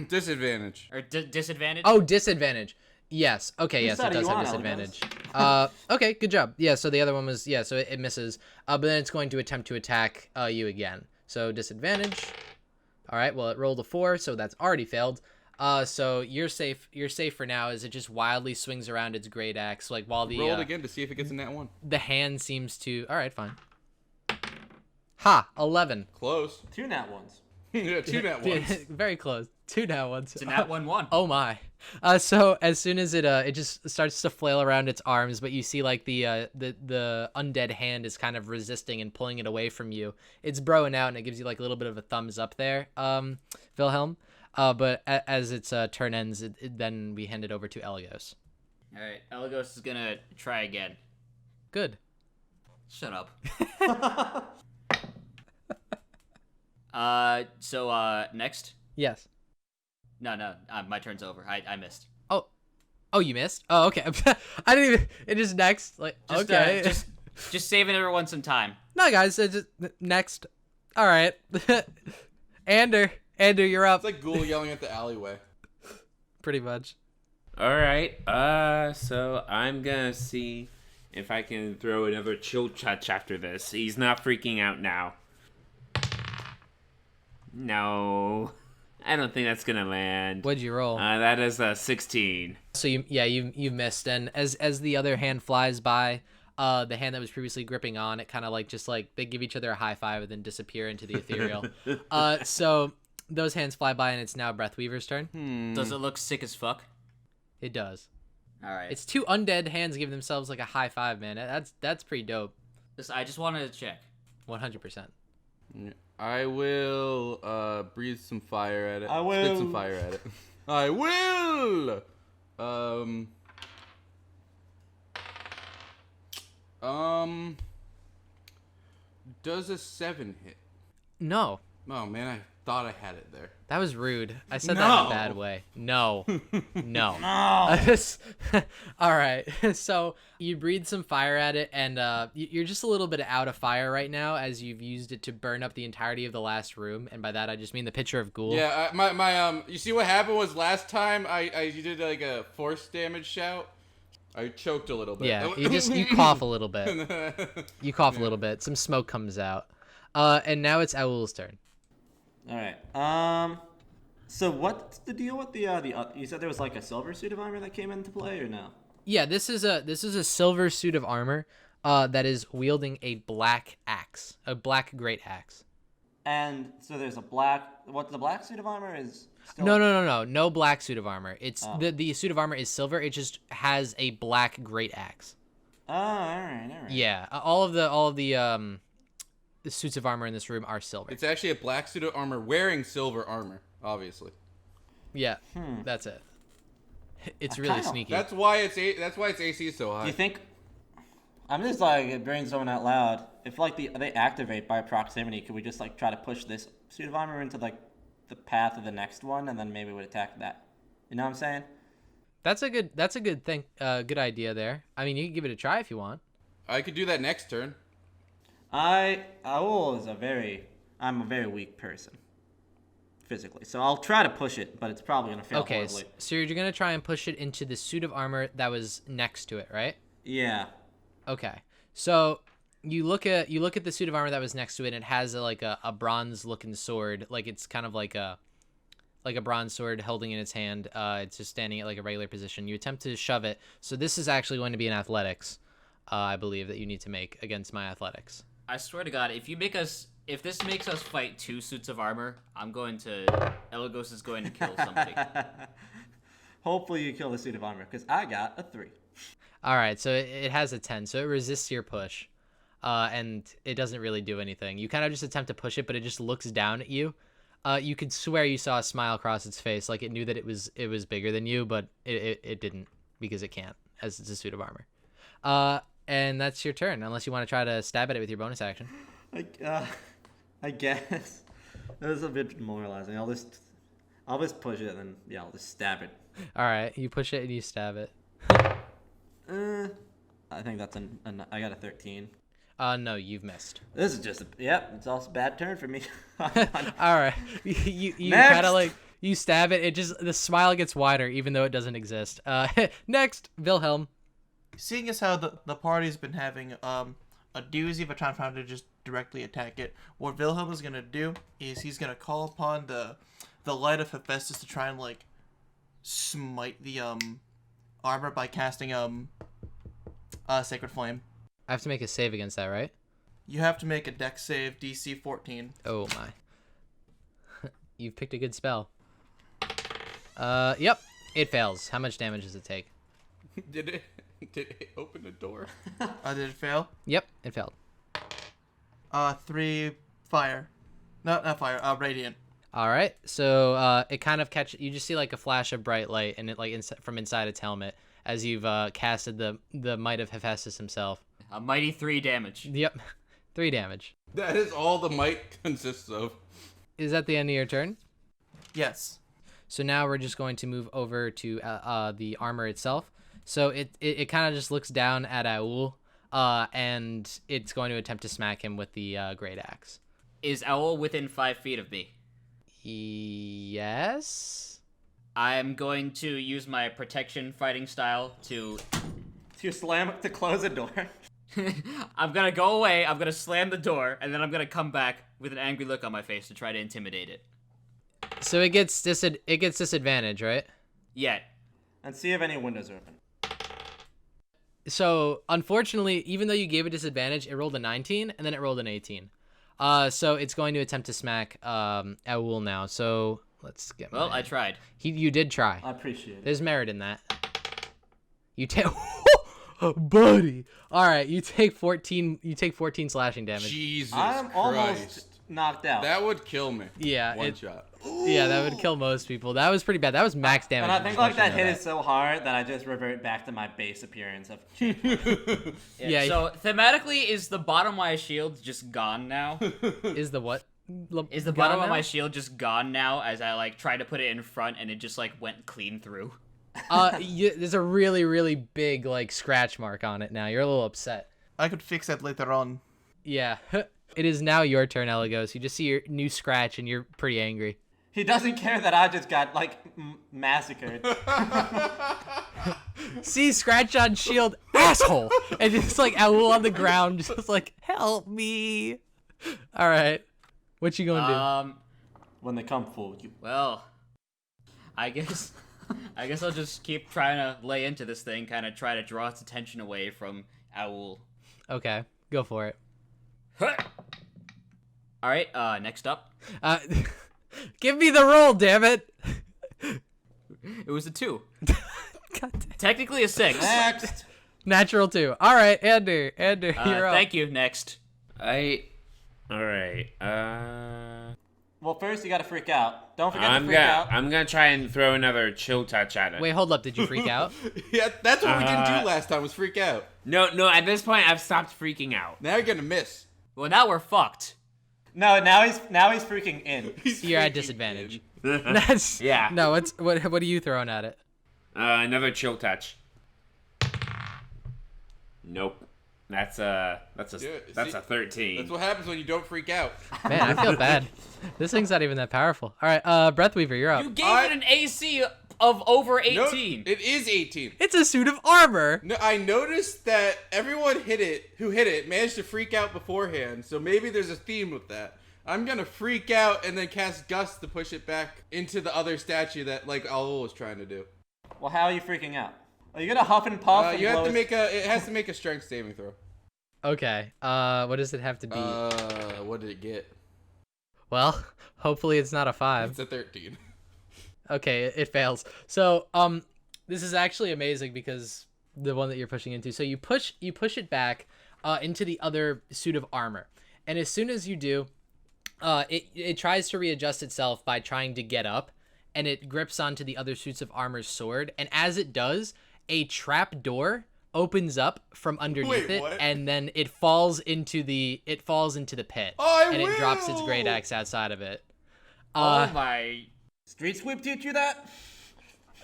Disadvantage. Or disadvantage? Oh, disadvantage. Yes. Okay. Yes, it side are does you have on, disadvantage. Okay. Good job. Yeah. So the other one was so it misses. But then it's going to attempt to attack you again. So disadvantage. All right. Well, it rolled a 4, so that's already failed. So you're safe. You're safe for now, as it just wildly swings around its great axe, while the Roll it again to see if it gets in that one. the hand seems to. All right. Fine. Ha! 11. Close. 2 nat 1s. Yeah, 2 nat ones. Very close. 2 nat ones. It's a nat 1-1. Oh my. So as soon as it just starts to flail around its arms, but you see the undead hand is kind of resisting and pulling it away from you. It's broing out and it gives you a little bit of a thumbs up there, Wilhelm. But as its turn ends, then we hand it over to Elagos. All right, Elagos is gonna try again. Good. Shut up. So next? Yes. No, my turn's over. I missed. Oh, you missed? Oh, okay. I didn't even. It is next. Just, Okay. just saving everyone some time. No, guys. Just next. All right. Ander, you're up. It's like Ghoul yelling at the alleyway. Pretty much. All right. So I'm gonna see if I can throw another chill touch after this. He's not freaking out now. No. I don't think that's gonna land. What'd you roll? That is a 16. So you missed, and as the other hand flies by, the hand that was previously gripping on it kind of like just like they give each other a high five and then disappear into the ethereal. So those hands fly by, and it's now Breathweaver's turn. Does it look sick as fuck? It does. All right. It's two undead hands giving themselves like a high five, man. That's pretty dope. I just wanted to check. 100%. I will breathe some fire at it. I will. Spit some fire at it. I will. Does a 7 hit? No. Oh man, I thought I had it there. That was rude. I said that in a No. bad way. No. No. No. All right. So you breathe some fire at it, and you're just a little bit out of fire right now as you've used it to burn up the entirety of the last room. And by that, I just mean the pitcher of ghoul. Yeah, my you see what happened was last time I did like a force damage shout. I choked a little bit. Yeah, you cough a little bit. You cough a little bit. Some smoke comes out. And now it's Owl's turn. All right. So what's the deal with the you said there was like a silver suit of armor that came into play, or no? Yeah, this is a silver suit of armor that is wielding a black axe, a black great axe. And so there's a black. What the black suit of armor is? Still... No black suit of armor. It's the suit of armor is silver. It just has a black great axe. Oh, all right. Yeah, all of the suits of armor in this room are silver. It's actually a black suit of armor wearing silver armor, obviously. Yeah, that's it. It's I really kinda- sneaky. That's why its AC is so high. Do you think? I'm just like brainstorming out loud. If like they activate by proximity, could we just like try to push this suit of armor into like the path of the next one, and then maybe we'd attack that? You know what I'm saying? That's a good thing. Good idea there. I mean, you can give it a try if you want. I could do that next turn. I'm a very weak person physically, so I'll try to push it, but it's probably gonna fail Okay, horribly. so you're gonna try and push it into the suit of armor that was next to it, right? Yeah. Okay. So you look at the suit of armor that was next to it, and it has a bronze looking sword, like it's kind of like a bronze sword holding in its hand. It's just standing at like a regular position. You attempt to shove it. So this is actually going to be an athletics, I believe, that you need to make against my athletics. I swear to God, if this makes us fight two suits of armor, Elagos is going to kill somebody. Hopefully you kill the suit of armor, because I got a 3. All right, so it has a 10, so it resists your push, and it doesn't really do anything. You kind of just attempt to push it, but it just looks down at you. You could swear you saw a smile across its face, like it knew that it was bigger than you, but it didn't, because it can't, as it's a suit of armor. And that's your turn, unless you want to try to stab at it with your bonus action. I guess that was a bit demoralizing. I'll just push it, and then I'll just stab it. All right, you push it and you stab it. I think that's I got a 13. No, you've missed. This is just it's also a bad turn for me. All right, you Next! kind of like you stab it. It just the smile gets wider, even though it doesn't exist. Next, Wilhelm. Seeing as how the party's been having a doozy of a time trying to just directly attack it, what Wilhelm is gonna do is he's gonna call upon the light of Hephaestus to try and like smite the armor by casting Sacred Flame. I have to make a save against that, right? You have to make a dex save DC 14. Oh my. You've picked a good spell. Yep, it fails. How much damage does it take? Did it open the door? Did it fail? Yep, it failed. 3 fire. No, not fire. Radiant. All right, so it kind of you just see like a flash of bright light, and it like from inside its helmet as you've casted the might of Hephaestus himself. A mighty 3 damage. Yep, 3 damage. That is all the might consists of. Is that the end of your turn? Yes. So now we're just going to move over to the armor itself. So it kind of just looks down at Aul, and it's going to attempt to smack him with the great axe. Is Owl within 5 feet of me? Yes. I'm going to use my protection fighting style to To close a door. I'm gonna go away, I'm gonna slam the door, and then I'm gonna come back with an angry look on my face to try to intimidate it. So it gets disadvantage, right? Yeah. And see if any windows are open. So unfortunately, even though you gave it disadvantage, it rolled a 19 and then it rolled an 18. So it's going to attempt to smack Aul now. So let's get. Well, I tried. You did try. I appreciate it. There's merit in that. You take, buddy. All right, you take 14. You take 14 slashing damage. Jesus I'm Christ. almost knocked out. That would kill me. Yeah, One shot. Yeah, that would kill most people. That was pretty bad. That was max damage. And I from think just like that punching hit is so hard that I just revert back to my base appearance of. Yeah. So thematically, is the bottom of my shield just gone now? Is the what? Is the bottom of my shield just gone now? As I like tried to put it in front and it just like went clean through. There's a really, really big like scratch mark on it now. You're a little upset. I could fix that later on. Yeah. It is now your turn, Eligos. You just see your new scratch and you're pretty angry. He doesn't care that I just got like massacred. See, scratch on shield, asshole! And just like Aul on the ground, just like, help me. All right. What you gonna do? When they come for you. Well, I guess I'll just keep trying to lay into this thing, kind of try to draw its attention away from Aul. Okay, go for it. All right, next up. Give me the roll, damn it. It was a 2. God damn. Technically a 6. Next. Natural 2. All right, Andrew, you're up. Thank you, next. Alright. Well, first you gotta freak out. Don't forget to freak I'm out. gonna try and throw another chill touch at it. Wait, hold up. Did you freak out? Yeah, that's what we didn't do last time, was freak out. No, at this point I've stopped freaking out. Now you're gonna miss. Well, now we're fucked. No, now he's freaking in. You're at disadvantage. That's Yeah. No, what are you throwing at it? Another chill touch. Nope. That's a Yeah, 13. That's what happens when you don't freak out. Man, I feel bad. This thing's not even that powerful. All right, Breathweaver, you're up. You gave it an AC of over 18. No, it is 18. It's a suit of armor. No, I noticed that everyone who hit it managed to freak out beforehand, so maybe there's a theme with that. I'm gonna freak out and then cast Gust to push it back into the other statue that like Aul was trying to do. Well, how are you freaking out? Are you gonna huff and puff? And You have blow to his- it has to make a strength saving throw. Okay. What does it have to be? What did it get? Well, hopefully it's not a 5. It's a 13. Okay, it fails. So, this is actually amazing because the one that you're pushing into. So you push it back into the other suit of armor. And as soon as you do, it tries to readjust itself by trying to get up, and it grips onto the other suits of armor's sword. And as it does, a trap door opens up from underneath it, what? and then it falls into the pit. It drops its great axe outside of it. Oh my. Street sweep teach you that?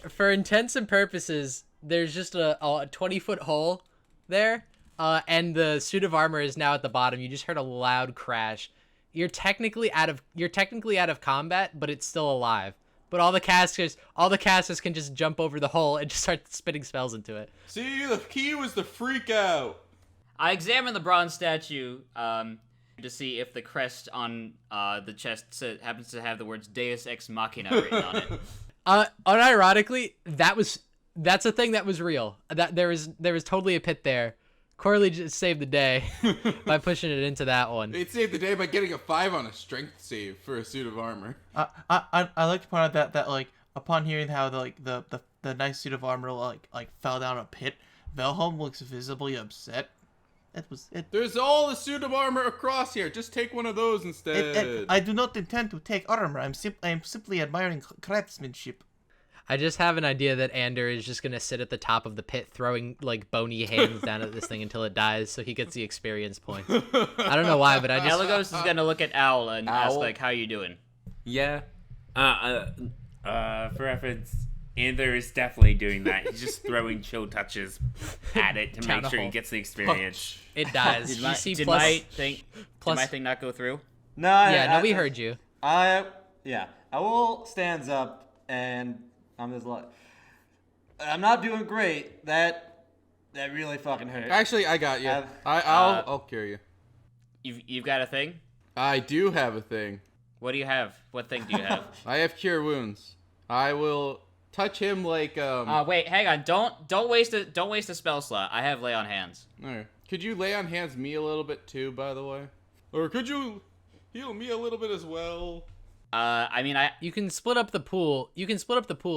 For intents and purposes, there's just a 20-foot hole there, and the suit of armor is now at the bottom. You just heard a loud crash. You're technically out of combat, but it's still alive. But all the casters can just jump over the hole and just start spitting spells into it. See, the key was the freak out. I examined the bronze statue to see if the crest on the chest happens to have the words Deus Ex Machina written on it. Unironically, that's a thing that was real. That there was totally a pit there. Corley just saved the day by pushing it into that one. It saved the day by getting a 5 on a strength save for a suit of armor. I like to point out that like upon hearing how the nice suit of armor like fell down a pit, Velholm looks visibly upset. There's all the suit of armor across here. Just take one of those instead. I do not intend to take armor. I am simply admiring craftsmanship. I just have an idea that Ander is just gonna sit at the top of the pit throwing like bony hands down at this thing until it dies, so he gets the experience points. I don't know why, but I just Eligos is gonna look at Owl and ask Owl? like, "How you doing?" Yeah. For reference, Ander is definitely doing that. He's just throwing chill touches at it to Down make the sure he hole. gets the experience. it dies. Did You my, see did plus, my thing plus- did my thing not go through? No. yeah, we heard you. Yeah. Aul stands up and I'm just like, I'm not doing great. That really fucking hurt. Actually, I got you. Have- I'll carry you. You've got a thing. I do have a thing. What do you have? What thing do you have? I have cure wounds. I will touch him like Wait, hang on. Don't waste a spell slot. I have lay on hands. Alright. Could you lay on hands me a little bit too, by the way? Or could you heal me a little bit as well? I mean, You can split up the pool.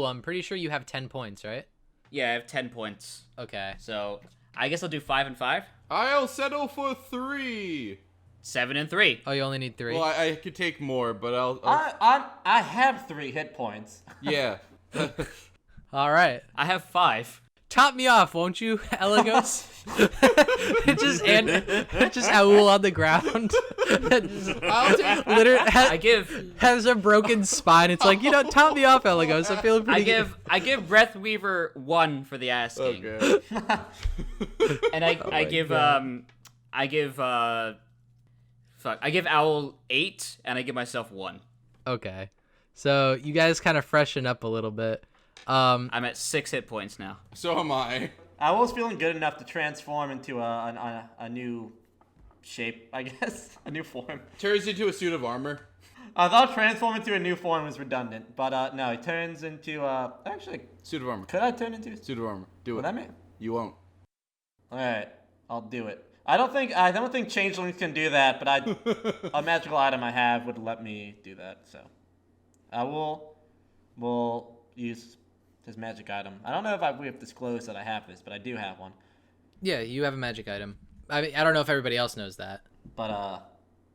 I'm pretty sure you have 10 points, right? yeah, I have 10 points. Okay. So I guess I'll do 5 and 5. I'll settle for 3. 7 and 3. Oh, you only need 3? Well, I could take more, but I'll I have 3 hit points. yeah. All right. I have 5. Top me off, won't you, Elagos? just Owl on the ground. I'll take Literally has a broken spine. It's like, top me off, Elagos. I'm feeling pretty good. I give Breathweaver 1 for the asking. Okay. And I give Owl 8 and I give myself 1. Okay. So you guys kind of freshen up a little bit. I'm at 6 hit points now. So am I. I was feeling good enough to transform into a new shape, I guess. A new form. Turns into a suit of armor. I thought transform into a new form was redundant, but no, it turns into actually, Suit of armor. could I turn into? Suit of armor. Do What it. I mean? You won't. All right, I'll do it. I don't think changelings can do that, but a magical item I have would let me do that. So I will use his magic item. I don't know if we have disclosed that I have this, but I do have one. Yeah, you have a magic item. I mean, I don't know if everybody else knows that. But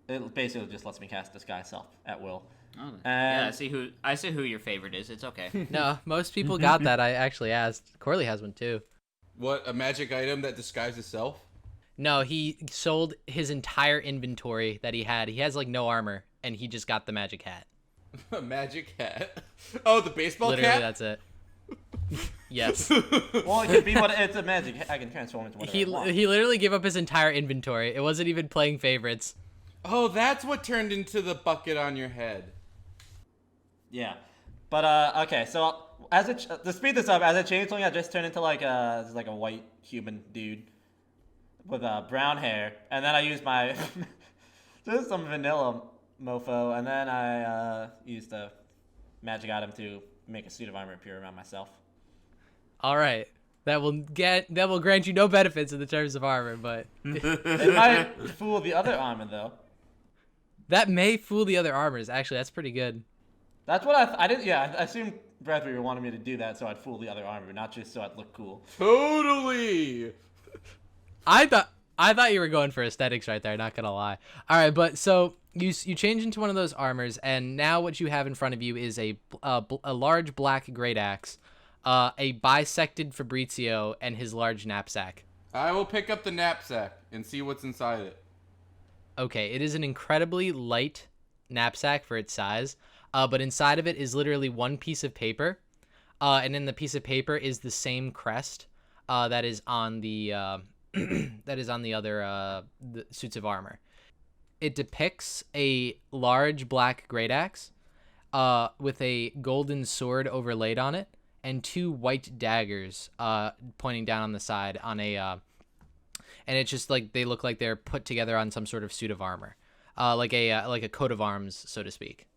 it basically just lets me cast disguise self at will. Oh, And yeah, I see who your favorite is. It's okay. No, most people got that. I actually asked. Corley has one too. What, a magic item that disguises itself? No, he sold his entire inventory that he had. He has like no armor, and he just got the magic hat. A magic hat? Oh, the baseball Literally, cap? that's it. Yes. well, it could be what it's a magic. I can transform into whatever. I want. He literally gave up his entire inventory. It wasn't even playing favorites. Oh, that's what turned into the bucket on your head. Yeah, but okay. So to speed this up, as a changeling, I just turned into like a white human dude with brown hair, and then I used my just some vanilla mofo, and then I used a magic item to make a suit of armor appear around myself. All right. That will grant you no benefits in the terms of armor, but It might fool the other armor though. that may fool the other armors. Actually, that's pretty good. That's what I did. Yeah, I assumed Breathweaver wanted me to do that so I'd fool the other armor, not just so I'd look cool. Totally! I thought you were going for aesthetics right there, not gonna lie. All right, but so you change into one of those armors, and now what you have in front of you is a large black great axe, a bisected Fabrizio, and his large knapsack. I will pick up the knapsack and see what's inside it. Okay, it is an incredibly light knapsack for its size, but inside of it is literally one piece of paper, and in the piece of paper is the same crest that is on the other the suits of armor. It depicts a large black great axe with a golden sword overlaid on it and 2 white daggers pointing down on the side on a and it's just like they look like they're put together on some sort of suit of armor, like a coat of arms, so to speak.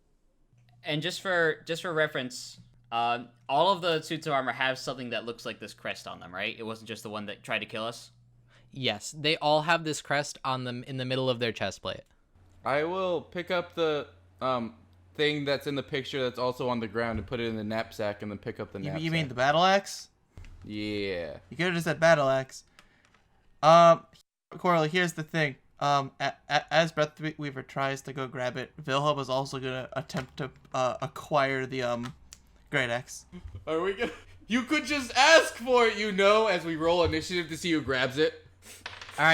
And just for reference, all of the suits of armor have something that looks like this crest on them, right? It wasn't just the one that tried to kill us. Yes, they all have this crest on them in the middle of their chest plate. I will pick up the thing that's in the picture that's also on the ground and put it in the knapsack and then pick up the knapsack. You mean the battle axe? Yeah. You could have just said battle axe. Corley, here's the thing. As Breathweaver tries to go grab it, Wilhelm is also gonna attempt to acquire the great axe. Are we gonna... You could just ask for it, as we roll initiative to see who grabs it. All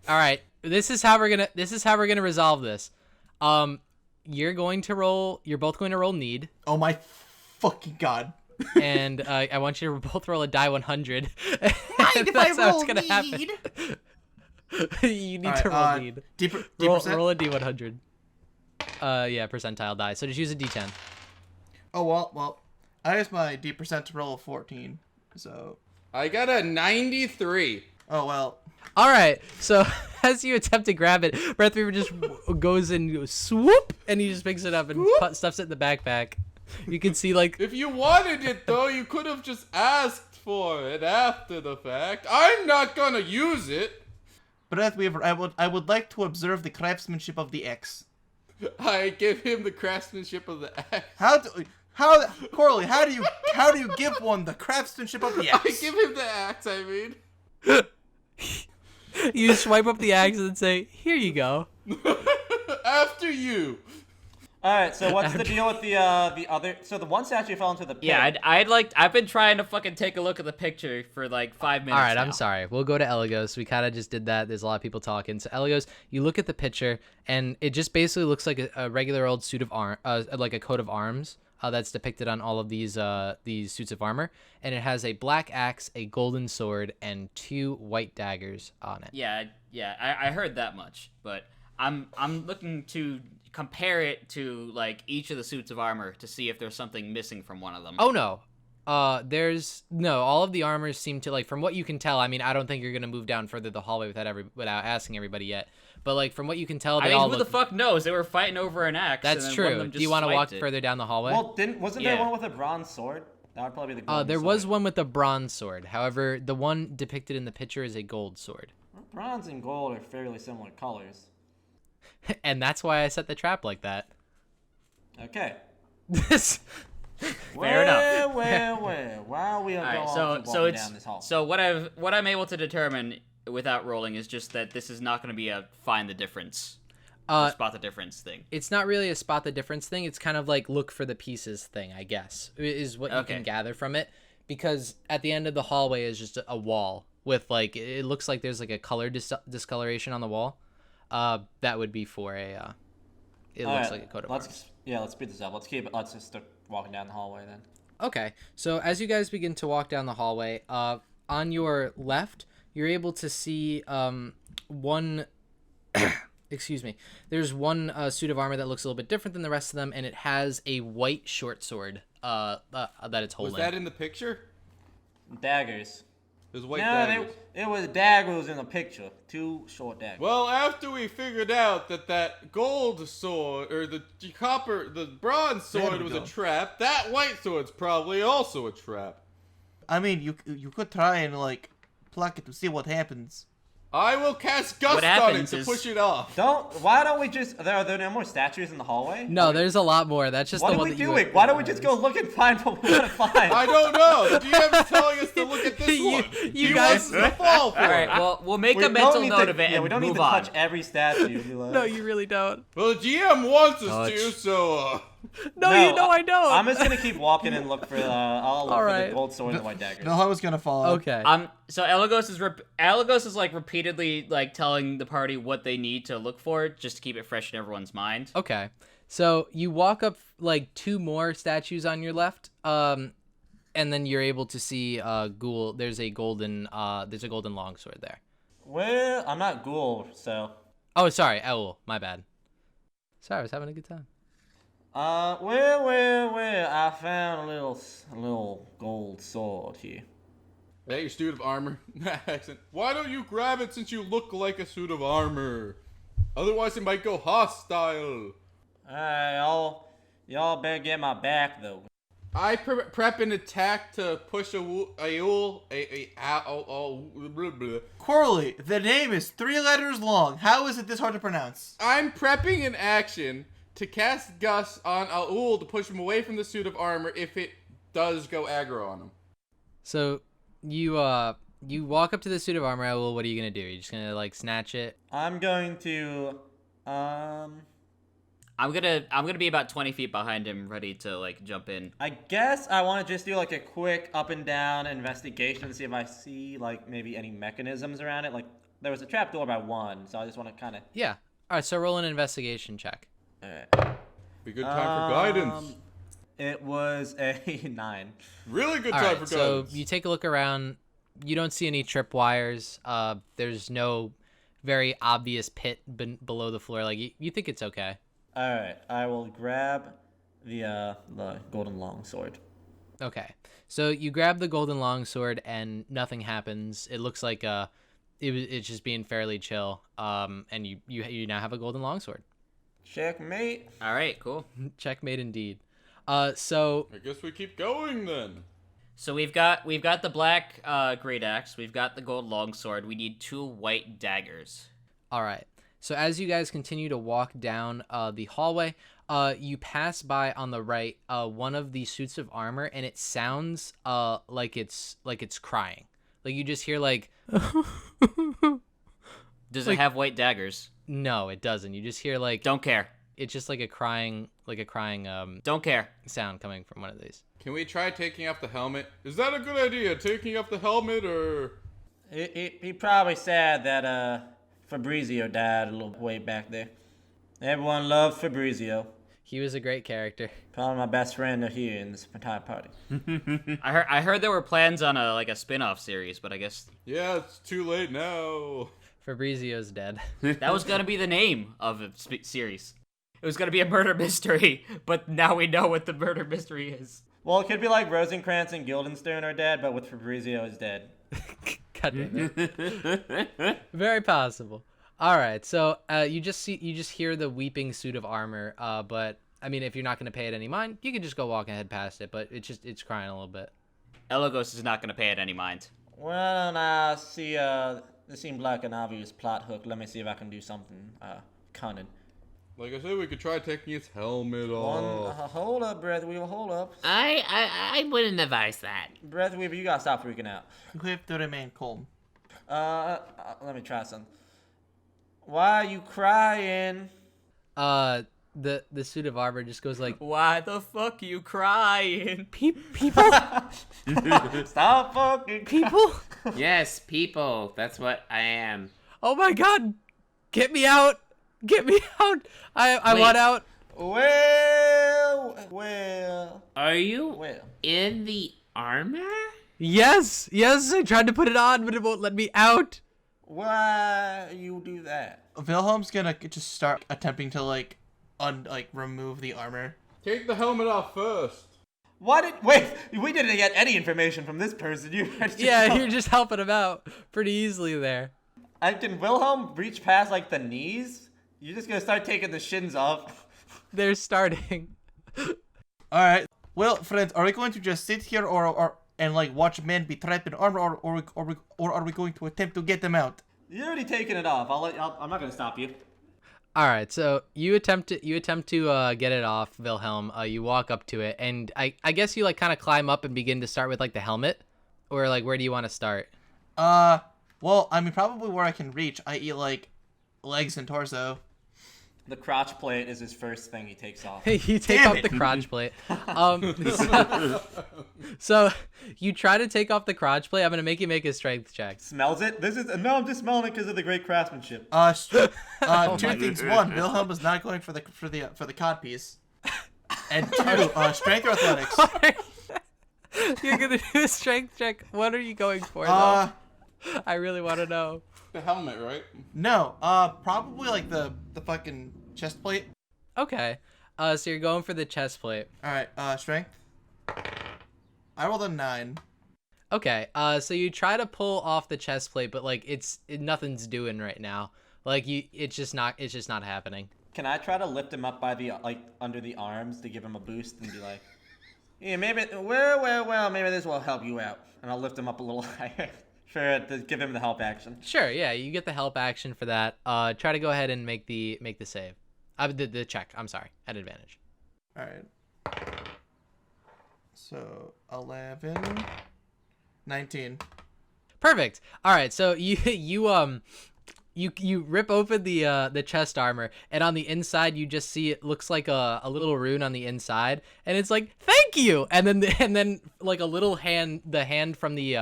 right. This is how we're gonna resolve this. You're both going to roll need. Oh my fucking god. And I want you to both roll a die 100. Mind if I roll need? Happen. You need to roll need. Roll a D100. Yeah, percentile die. So just use a D10. Oh well. I used my D% to roll a 14. So I got a 93. Oh well. All right. So as you attempt to grab it, Breath Reaper just goes and goes swoop, and he just picks it up and stuffs it in the backpack. You can see like If you wanted it though, you could have just asked for it after the fact. I'm not gonna use it. Breath Weaver, I would like to observe the craftsmanship of the X. I give him the craftsmanship of the axe. Corley, how do you give one the craftsmanship of the I X? give him the axe, I mean. you swipe up the axe and say, "Here you go." After you. All right, so what's the deal with the other? So the one statue fell into the pit. Yeah, I've been trying to fucking take a look at the picture for like 5 minutes. All right, now. I'm sorry. We'll go to Eligos. We kind of just did that. There's a lot of people talking. So Eligos, you look at the picture, and it just basically looks like a regular old suit of arm, like a coat of arms. That's depicted on all of these suits of armor, and it has a black axe, a golden sword, and 2 white daggers on it. Yeah, I heard that much, but I'm looking to compare it to like each of the suits of armor to see if there's something missing from one of them. Oh no, there's no. All of the armors seem to like, from what you can tell. I mean, I don't think you're gonna move down further the hallway without asking everybody yet. But like from what you can tell, they all who the fuck knows? They were fighting over an axe. That's and then true. one of them Do just you want to walk swiped it. further down the hallway? Well, wasn't there Yeah. one with a bronze sword? That would probably be the golden There sword. was one with a bronze sword. However, the one depicted in the picture is a gold sword. Bronze and gold are fairly similar colors. And that's why I set the trap like that. Okay. This. Fair enough. Well. While we are All right, going so it's down this hall. so what I'm able to determine without rolling is just that this is not going to be a find the difference, or spot the difference thing. It's not really a spot the difference thing. It's kind of like look for the pieces thing, I guess, is what you Okay. can gather from it. Because at the end of the hallway is just a wall with like, it looks like there's like a color discoloration on the wall. That would be for a. It All looks right, like a coat of let's arms. let's speed this up. Let's just start walking down the hallway then. Okay, so as you guys begin to walk down the hallway, on your left, you're able to see one. Excuse me. There's one suit of armor that looks a little bit different than the rest of them, and it has a white short sword that it's holding. Was that in the picture? Daggers. There's white No, daggers. it was daggers in the picture. 2 short daggers. Well, after we figured out that gold sword, or the bronze sword we was go. a trap, that white sword's probably also a trap. I mean, you could try and like pluck it to see what happens. I will cast Gust What on it happens to is- push it off. Why don't we just, are there no more statues in the hallway? No, there's a lot more. That's just What the are one we that you doing? Why don't we just go look and find what we want to find? I don't know. The DM's telling us to look at this You- one. you He guys- wants us to fall for All right, it. well we'll make We a don't mental need note to- of it yeah, and we don't need move to on. touch every statue. Be like- No, you really don't. Well, the GM wants us Touch. to, so No, you know I don't. I'm just gonna keep walking and look for. I'll look for Alright. the gold sword and the white dagger. Valhalla's gonna fall. Okay. So Elagos is like repeatedly like telling the party what they need to look for just to keep it fresh in everyone's mind. Okay. So you walk up like 2 more statues on your left, and then you're able to see Ghoul. There's a golden longsword there. Well, I'm not ghoul, so. Oh, sorry, Owl. My bad. Sorry, I was having a good time. Well. I found a little gold sword here. that your suit of armor. Accent. Why don't you grab it since you look like a suit of armor? Otherwise, it might go hostile. Alright, y'all better get my back though. I prep an attack to push blah, blah. Corley, the name is 3 letters long. How is it this hard to pronounce? I'm prepping an action to cast Gust on Aul to push him away from the suit of armor if it does go aggro on him. So you walk up to the suit of armor, Owl. What are you gonna do? You're just gonna like snatch it? I'm going to I'm gonna be about 20 feet behind him, ready to like jump in. I guess I want to just do like a quick up and down investigation to see if I see like maybe any mechanisms around it. Like there was a trapdoor by 1, so I just want to kind of. Yeah. All right. So roll an investigation check. Alright. Be good time for guidance. It was a 9. Really good All time right. for So guidance. you take a look around. You don't see any tripwires. There's no very obvious pit below the floor. Like you think it's okay. All right, I will grab the golden longsword. Okay. So you grab the golden longsword and nothing happens. It looks like it's just being fairly chill. And you now have a golden longsword. Checkmate. All right, cool. Checkmate indeed. So I guess we keep going then. So we've got the black great axe. We've got the gold longsword. We need 2 white daggers. all right. So as you guys continue to walk down the hallway, you pass by on the right one of the suits of armor, and it sounds like it's crying. Like you just hear like. Does it have white daggers? No, it doesn't. You just hear like. Don't care. It's just like a crying Don't care. sound coming from one of these. Can we try taking off the helmet? Is that a good idea? Taking off the helmet or? He probably sad that Fabrizio died a little way back there. Everyone loved Fabrizio. He was a great character. Probably my best friend here in this entire party. I heard there were plans on a spin-off series, but I guess Yeah, it's too late now. Fabrizio's dead. that was gonna be the name of the series. It was gonna be a murder mystery, but now we know what the murder mystery is. Well, it could be like Rosencrantz and Guildenstern are dead, but with Fabrizio is dead. God damn it. Very possible. All right, so you just hear the weeping suit of armor. But I mean, if you're not gonna pay it any mind, you can just go walking ahead past it. But it's crying a little bit. Elagos is not gonna pay it any mind. Well, I see. This seemed like an obvious plot hook. Let me see if I can do something cunning. Like I said, we could try taking its helmet off. Hold up, Breathweaver. Hold up. I wouldn't advise that. Breathweaver, you gotta stop freaking out. You have to remain calm. Let me try something. Why are you crying? The suit of armor just goes like, Why the fuck you crying? people, Stop fucking. people. Yes, people. That's what I am. Oh my God, get me out. Get me out. I want out. Well. Are you Well. in the armor? Yes, I tried to put it on, but it won't let me out. Why you do that? Wilhelm's gonna just start attempting to remove the armor. Take the helmet off first. Wait, we didn't get any information from this person. You're just helping him out pretty easily there. Can Wilhelm reach past like the knees? You're just gonna start taking the shins off. They're starting. All right. Well, friends, are we going to just sit here and watch men be trapped in armor, or are we going to attempt to get them out? You're already taking it off. I'm not gonna stop you. All right, so you attempt to get it off, Wilhelm. You walk up to it, and I guess you kind of climb up and begin to start with the helmet, or where do you want to start? Well, I mean probably where I can reach, i.e. legs and torso. The crotch plate is his first thing he takes off. You take off the crotch plate. So you try to take off the crotch plate. I'm gonna make you make a strength check. Smells it? No, I'm just smelling it because of the great craftsmanship. Two things. One, Wilhelm is not going for the codpiece. And two, strength or athletics. You're gonna do a strength check. What are you going for, though? I really want to know. The helmet, right? No, probably the fucking chest plate. Okay. So you're going for the chest plate. All right, strength. I rolled a 9. Okay. So you try to pull off the chest plate, but nothing's doing right now. It's just not happening. Can I try to lift him up by the under the arms to give him a boost and be like, yeah, maybe maybe this will help you out, and I'll lift him up a little higher. Sure, to give him the help action. Sure, yeah, you get the help action for that. Try to go ahead and make the save. The check. I'm sorry, at advantage. All right. So 11, 19. Perfect. All right, so you rip open the chest armor, and on the inside you just see it looks like a little rune on the inside, and it's like thank you, and then like a little hand, the hand from the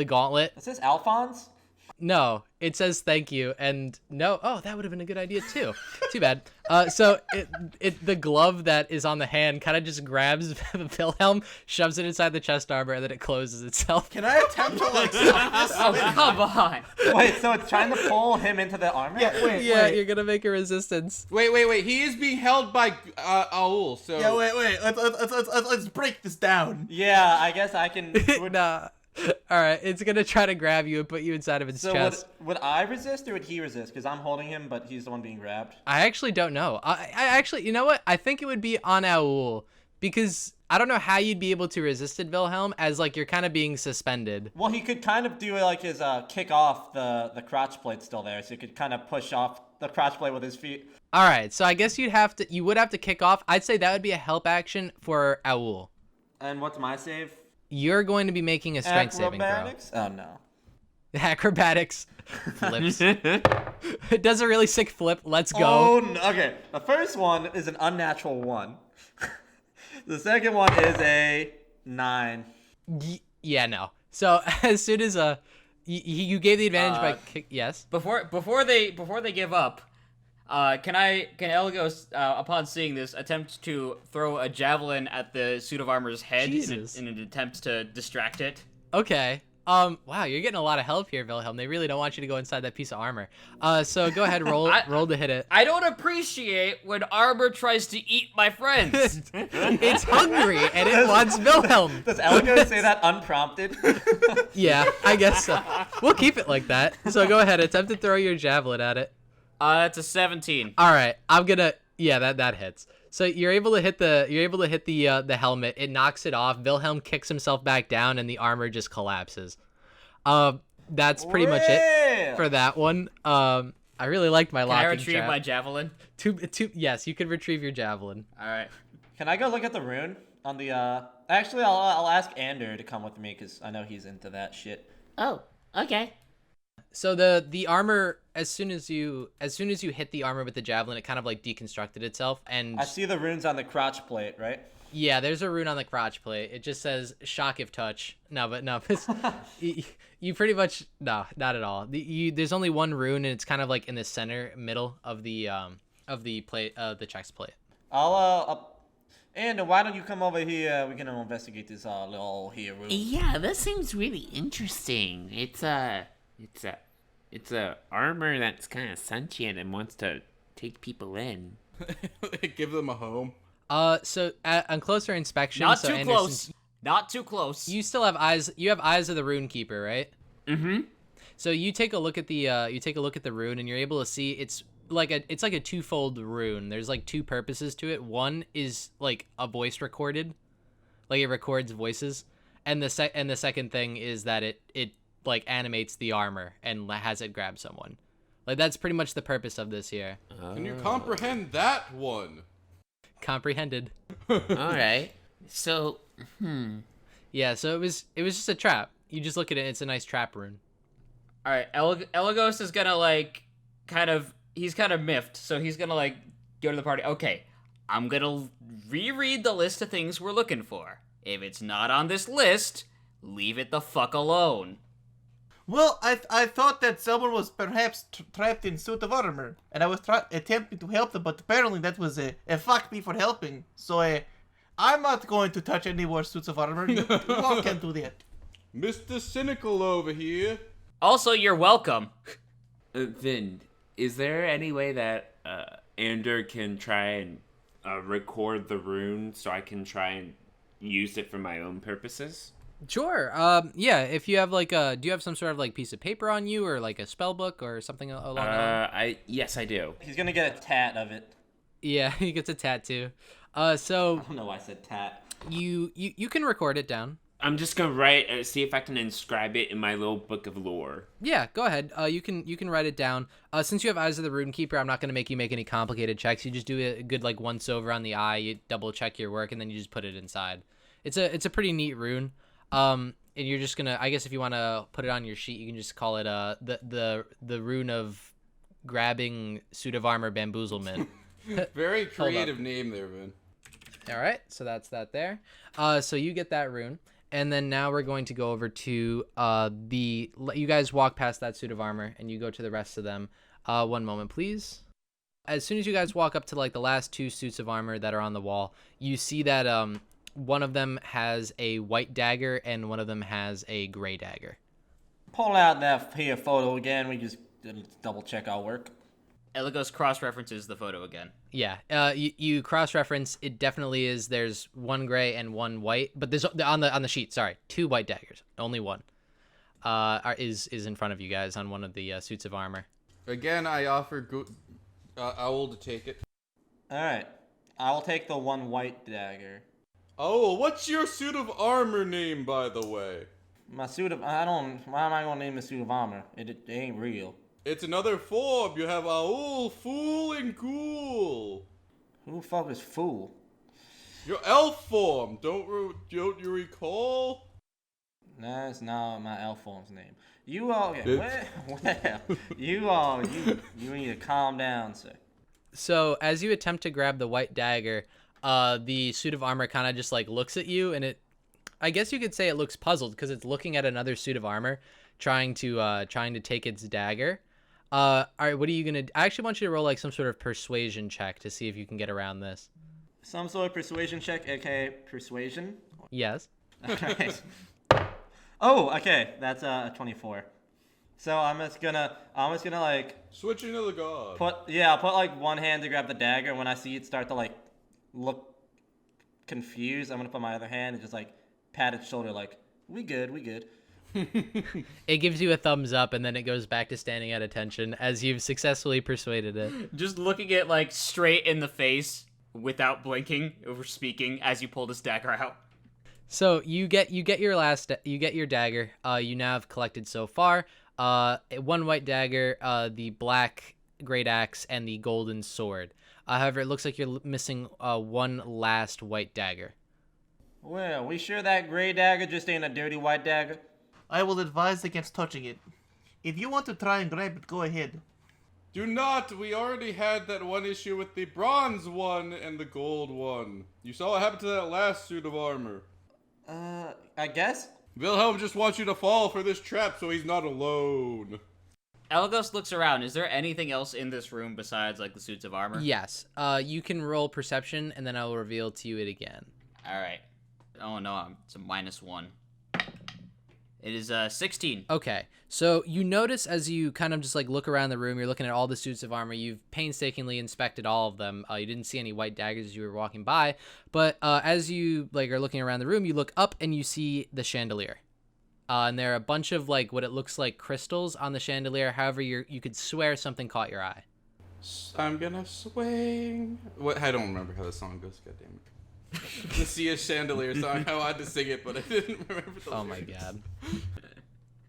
gauntlet. Is this Alphonse? No, it says thank you, and no. Oh, that would have been a good idea too. Too bad. So the glove that is on the hand kind of just grabs Wilhelm, shoves it inside the chest armor, and then it closes itself. Can I attempt to stop this? Oh, come on. Wait, so it's trying to pull him into the armor? Yeah, wait. You're gonna make a resistance. Wait. He is being held by Aul, so... Yeah, wait. Let's break this down. Yeah, I guess I can. Nah. All right, it's gonna try to grab you and put you inside of its So chest. would I resist or would he resist? Because I'm holding him, but he's the one being grabbed. I actually don't know. I actually, you know what? I think it would be on Aul because I don't know how you'd be able to resist it, Wilhelm, as like you're kind of being suspended. Well, he could kind of do like his kick off the crotch plate still there, so he could kind of push off the crotch plate with his feet. All right, so I guess you would have to kick off. I'd say that would be a help action for Aul. And what's my save? You're going to be making a strength saving throw. Acrobatics? Oh no. Acrobatics. Flips. It does a really sick flip. Let's go. Oh no. Okay, the first one is an unnatural 1. The second one is a 9. Yeah, no. So as soon as you gave the advantage by kick. Yes. Before they give up, can Elagos, upon seeing this, attempt to throw a javelin at the suit of armor's head in an attempt to distract it? Okay. Wow, you're getting a lot of help here, Wilhelm. They really don't want you to go inside that piece of armor. So go ahead, roll to hit it. I don't appreciate when armor tries to eat my friends. It's hungry and it wants Wilhelm. Does Elgo say that unprompted? Yeah, I guess so. We'll keep it like that. So go ahead, attempt to throw your javelin at it. That's a 17. All right, that hits. So you're able to hit the helmet. It knocks it off. Wilhelm kicks himself back down, and the armor just collapses. That's pretty much it for that one. I really liked my locking Can I retrieve trap. my javelin? Yes, you can retrieve your javelin. All right. Can I go look at the rune on the? Actually, I'll ask Ander to come with me because I know he's into that shit. Oh, okay. So the armor, as soon as you hit the armor with the javelin, it kind of like deconstructed itself, and I see the runes on the crotch plate, right? yeah, there's a rune on the crotch plate. It just says shock if touch. No, it's, you pretty much no, not at all. There's only one rune, and it's kind of like in the center middle of the plate, the chest plate. And why don't you come over here? We're gonna investigate this little here room. Yeah, that seems really interesting. It's a armor that's kind of sentient and wants to take people in. Give them a home. So on closer inspection, Not so too Anderson, close. Not too close. You still have eyes. You have eyes of the rune keeper, right? Mm-hmm. So you take a look at the rune, and you're able to see it's like a twofold rune. There's like two purposes to it. One is like a voice recorded, like it records voices, and the second thing is that it like animates the armor and has it grab someone. Like that's pretty much the purpose of this here. Can you comprehend that one? Comprehended. all right. So, Yeah, so it was just a trap. You just look at it, it's a nice trap rune. All right. Elagos is gonna like he's kind of miffed, so he's gonna like go to the party. Okay, I'm gonna reread the list of things we're looking for. If it's not on this list, leave it the fuck alone. Well, I thought that someone was perhaps trapped in suit of armor, and I was attempting to help them, but apparently that was a fuck me for helping. So I'm not going to touch any more suits of armor. You all can do that. Mr. Cynical over here. Also, you're welcome. Vin, is there any way that Ander can try and record the rune so I can try and use it for my own purposes? Sure. Yeah, if you have like do you have some sort of like piece of paper on you or like a spell book or something along that line? Yes, I do. He's gonna get a tat of it. Yeah, he gets a tattoo. So I don't know why I said tat. you can record it down. I'm just gonna write, see if I can inscribe it in my little book of lore. Yeah, go ahead. You can write it down. Since you have Eyes of the Rune Keeper, I'm not gonna make you make any complicated checks. You just do a good like once over on the eye. You double check your work, and then you just put it inside. It's a pretty neat rune. And you're just gonna, I guess if you want to put it on your sheet, you can just call it the rune of grabbing suit of armor bamboozlement. Very creative name there, Vin. All right, so that's that there. So you get that rune, and then now we're going to go over to you guys walk past that suit of armor, and you go to the rest of them. One moment, please. As soon as you guys walk up to like the last two suits of armor that are on the wall, you see that one of them has a white dagger and one of them has a gray dagger. Pull out that here photo again. We just double check our work. Eligos cross-references the photo again. Yeah, you cross-reference. It definitely is. There's one gray and one white, but there's on the sheet. Sorry, 2 white daggers. Only one is in front of you guys on one of the suits of armor. Again, I offer Owl to take it. All right, I will take the one white dagger. Oh, what's your suit of armor name, by the way? My suit of why am I gonna name a suit of armor? It ain't real. It's another form. You have Owl, Fool, and Ghoul. Who the fuck is fool? Your elf form. Don't you recall? That's not my elf form's name. You all okay? Where? You need to calm down, sir. So as you attempt to grab the white dagger, the suit of armor kind of just like looks at you, and I guess you could say it looks puzzled because it's looking at another suit of armor, trying to take its dagger. All right, what are you gonna? I actually want you to roll like some sort of persuasion check to see if you can get around this. Some sort of persuasion check, aka persuasion. Yes. Alright. Oh, okay. That's a 24. So I'm just gonna like Switching to the god. I'll put like one hand to grab the dagger, and when I see it start to like look confused, I'm gonna put my other hand and just like pat its shoulder like, we good. It gives you a thumbs up, and then it goes back to standing at attention as you've successfully persuaded it. Just looking it like straight in the face without blinking or speaking as you pull this dagger out. So you get your dagger. You now have collected so far one white dagger, the black great axe, and the golden sword. However, it looks like you're missing one last white dagger. Well, we sure that gray dagger just ain't a dirty white dagger? I will advise against touching it. If you want to try and grab it, go ahead. Do not. We already had that one issue with the bronze one and the gold one. You saw what happened to that last suit of armor. I guess? Wilhelm just wants you to fall for this trap so he's not alone. Elgos looks around. Is there anything else in this room besides like the suits of armor? Yes. You can roll perception, and then I will reveal to you it again. All right. Oh no, it's a -1. It is 16. Okay, so you notice as you kind of just like look around the room, you're looking at all the suits of armor. You've painstakingly inspected all of them. You didn't see any white daggers as you were walking by, but as you like are looking around the room, you look up and you see the chandelier. And there are a bunch of like what it looks like crystals on the chandelier. However, you could swear something caught your eye. I'm gonna swing. What? I don't remember how the song goes. God damn it. The Sia Chandelier song. I wanted to sing it, but I didn't remember the Oh my lyrics.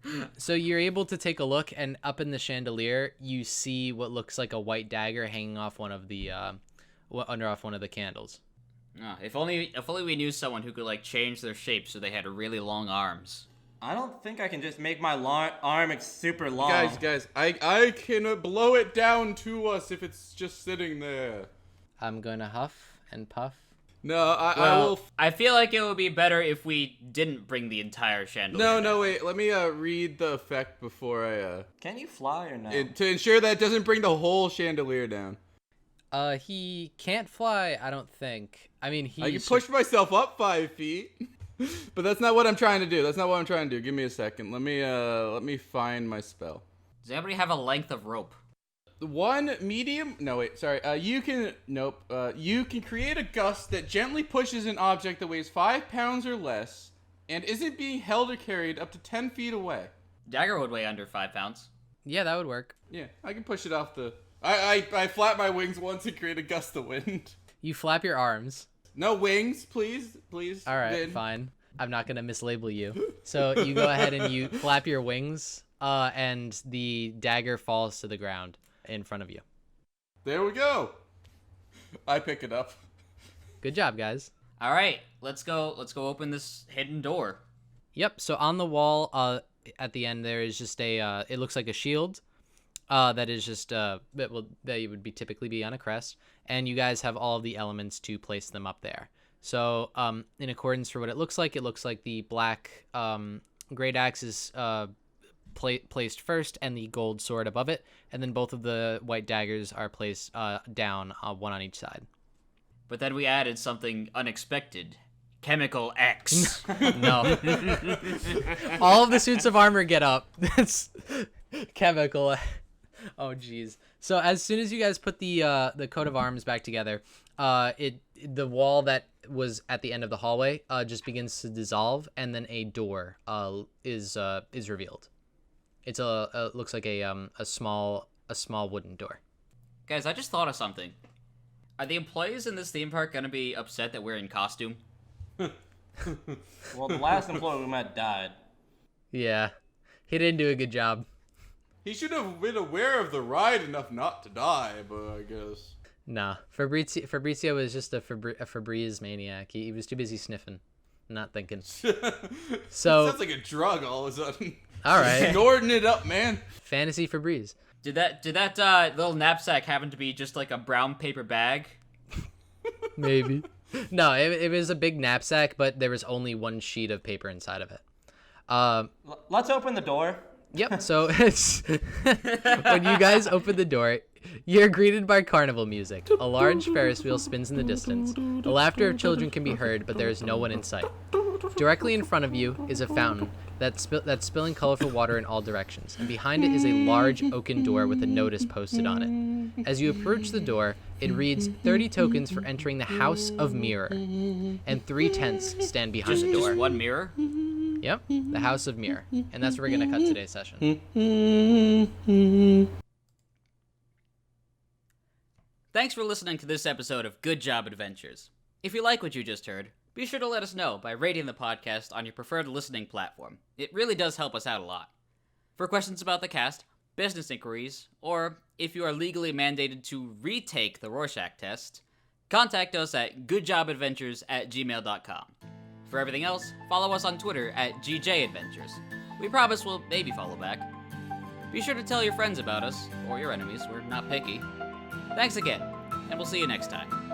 god. So you're able to take a look, and up in the chandelier, you see what looks like a white dagger hanging off one of the off one of the candles. Oh, if only we knew someone who could like change their shape so they had really long arms. I don't think I can just make my arm super long. Guys, I can blow it down to us if it's just sitting there. I'm gonna huff and puff. No, I Well, will. I feel like it would be better if we didn't bring the entire chandelier. No, wait. Let me read the effect before I. Can you fly or no? To ensure that it doesn't bring the whole chandelier down. He can't fly, I don't think. I mean, I can push myself up 5 feet, but that's not what I'm trying to do. Give me a second. Let me find my spell. Does anybody have a length of rope? One medium. No, wait. Sorry. You can. Nope. You can create a gust that gently pushes an object that weighs 5 pounds or less and isn't being held or carried up to 10 feet away. Dagger would weigh under 5 pounds. Yeah, that would work. Yeah, I can push it off the. I flap my wings once and create a gust of wind. You flap your arms. No wings, please. All right, Vin. fine. I'm not gonna mislabel you. So you go ahead and you flap your wings, and the dagger falls to the ground in front of you. There we go. I pick it up. Good job, guys. All right, let's go open this hidden door. Yep. So on the wall, at the end there is just a. It looks like a shield. That is just that would be typically be on a crest, and you guys have all of the elements to place them up there. So, in accordance for what it looks like the black great axe is placed first, and the gold sword above it, and then both of the white daggers are placed down, one on each side. But then we added something unexpected. Chemical X. No. All of the suits of armor get up. That's chemical. Oh geez. So as soon as you guys put the coat of arms back together, the wall that was at the end of the hallway just begins to dissolve, and then a door is revealed. It's looks like a small wooden door. Guys, I just thought of something. Are the employees in this theme park gonna be upset that we're in costume? Well, the last employee we met died. Yeah, he didn't do a good job. He should have been aware of the ride enough not to die, but I guess. Nah, Fabrizio was just a Febreze maniac. He was too busy sniffing, not thinking. So Sounds like a drug all of a sudden. All right, Snorting it up, man. fantasy Febreze. Did that little knapsack happen to be just like a brown paper bag? Maybe. No, it was a big knapsack, but there was only one sheet of paper inside of it. Let's open the door. Yep. So it's when you guys open the door, you're greeted by carnival music. A large Ferris wheel spins in the distance. The laughter of children can be heard, but there is no one in sight. Directly in front of you is a fountain that's spilling colorful water in all directions, and behind it is a large oaken door with a notice posted on it. As you approach the door, it reads 30 tokens for entering the House of Mirror, and 3 tents stand behind the door. Just one mirror? Yep, the House of Mirror. And that's where we're going to cut today's session. Thanks for listening to this episode of Good Job Adventures. If you like what you just heard, be sure to let us know by rating the podcast on your preferred listening platform. It really does help us out a lot. For questions about the cast, business inquiries, or if you are legally mandated to retake the Rorschach test, contact us at goodjobadventures@gmail.com. For everything else, follow us on Twitter at GJAdventures. We promise we'll maybe follow back. Be sure to tell your friends about us, or your enemies, we're not picky. Thanks again, and we'll see you next time.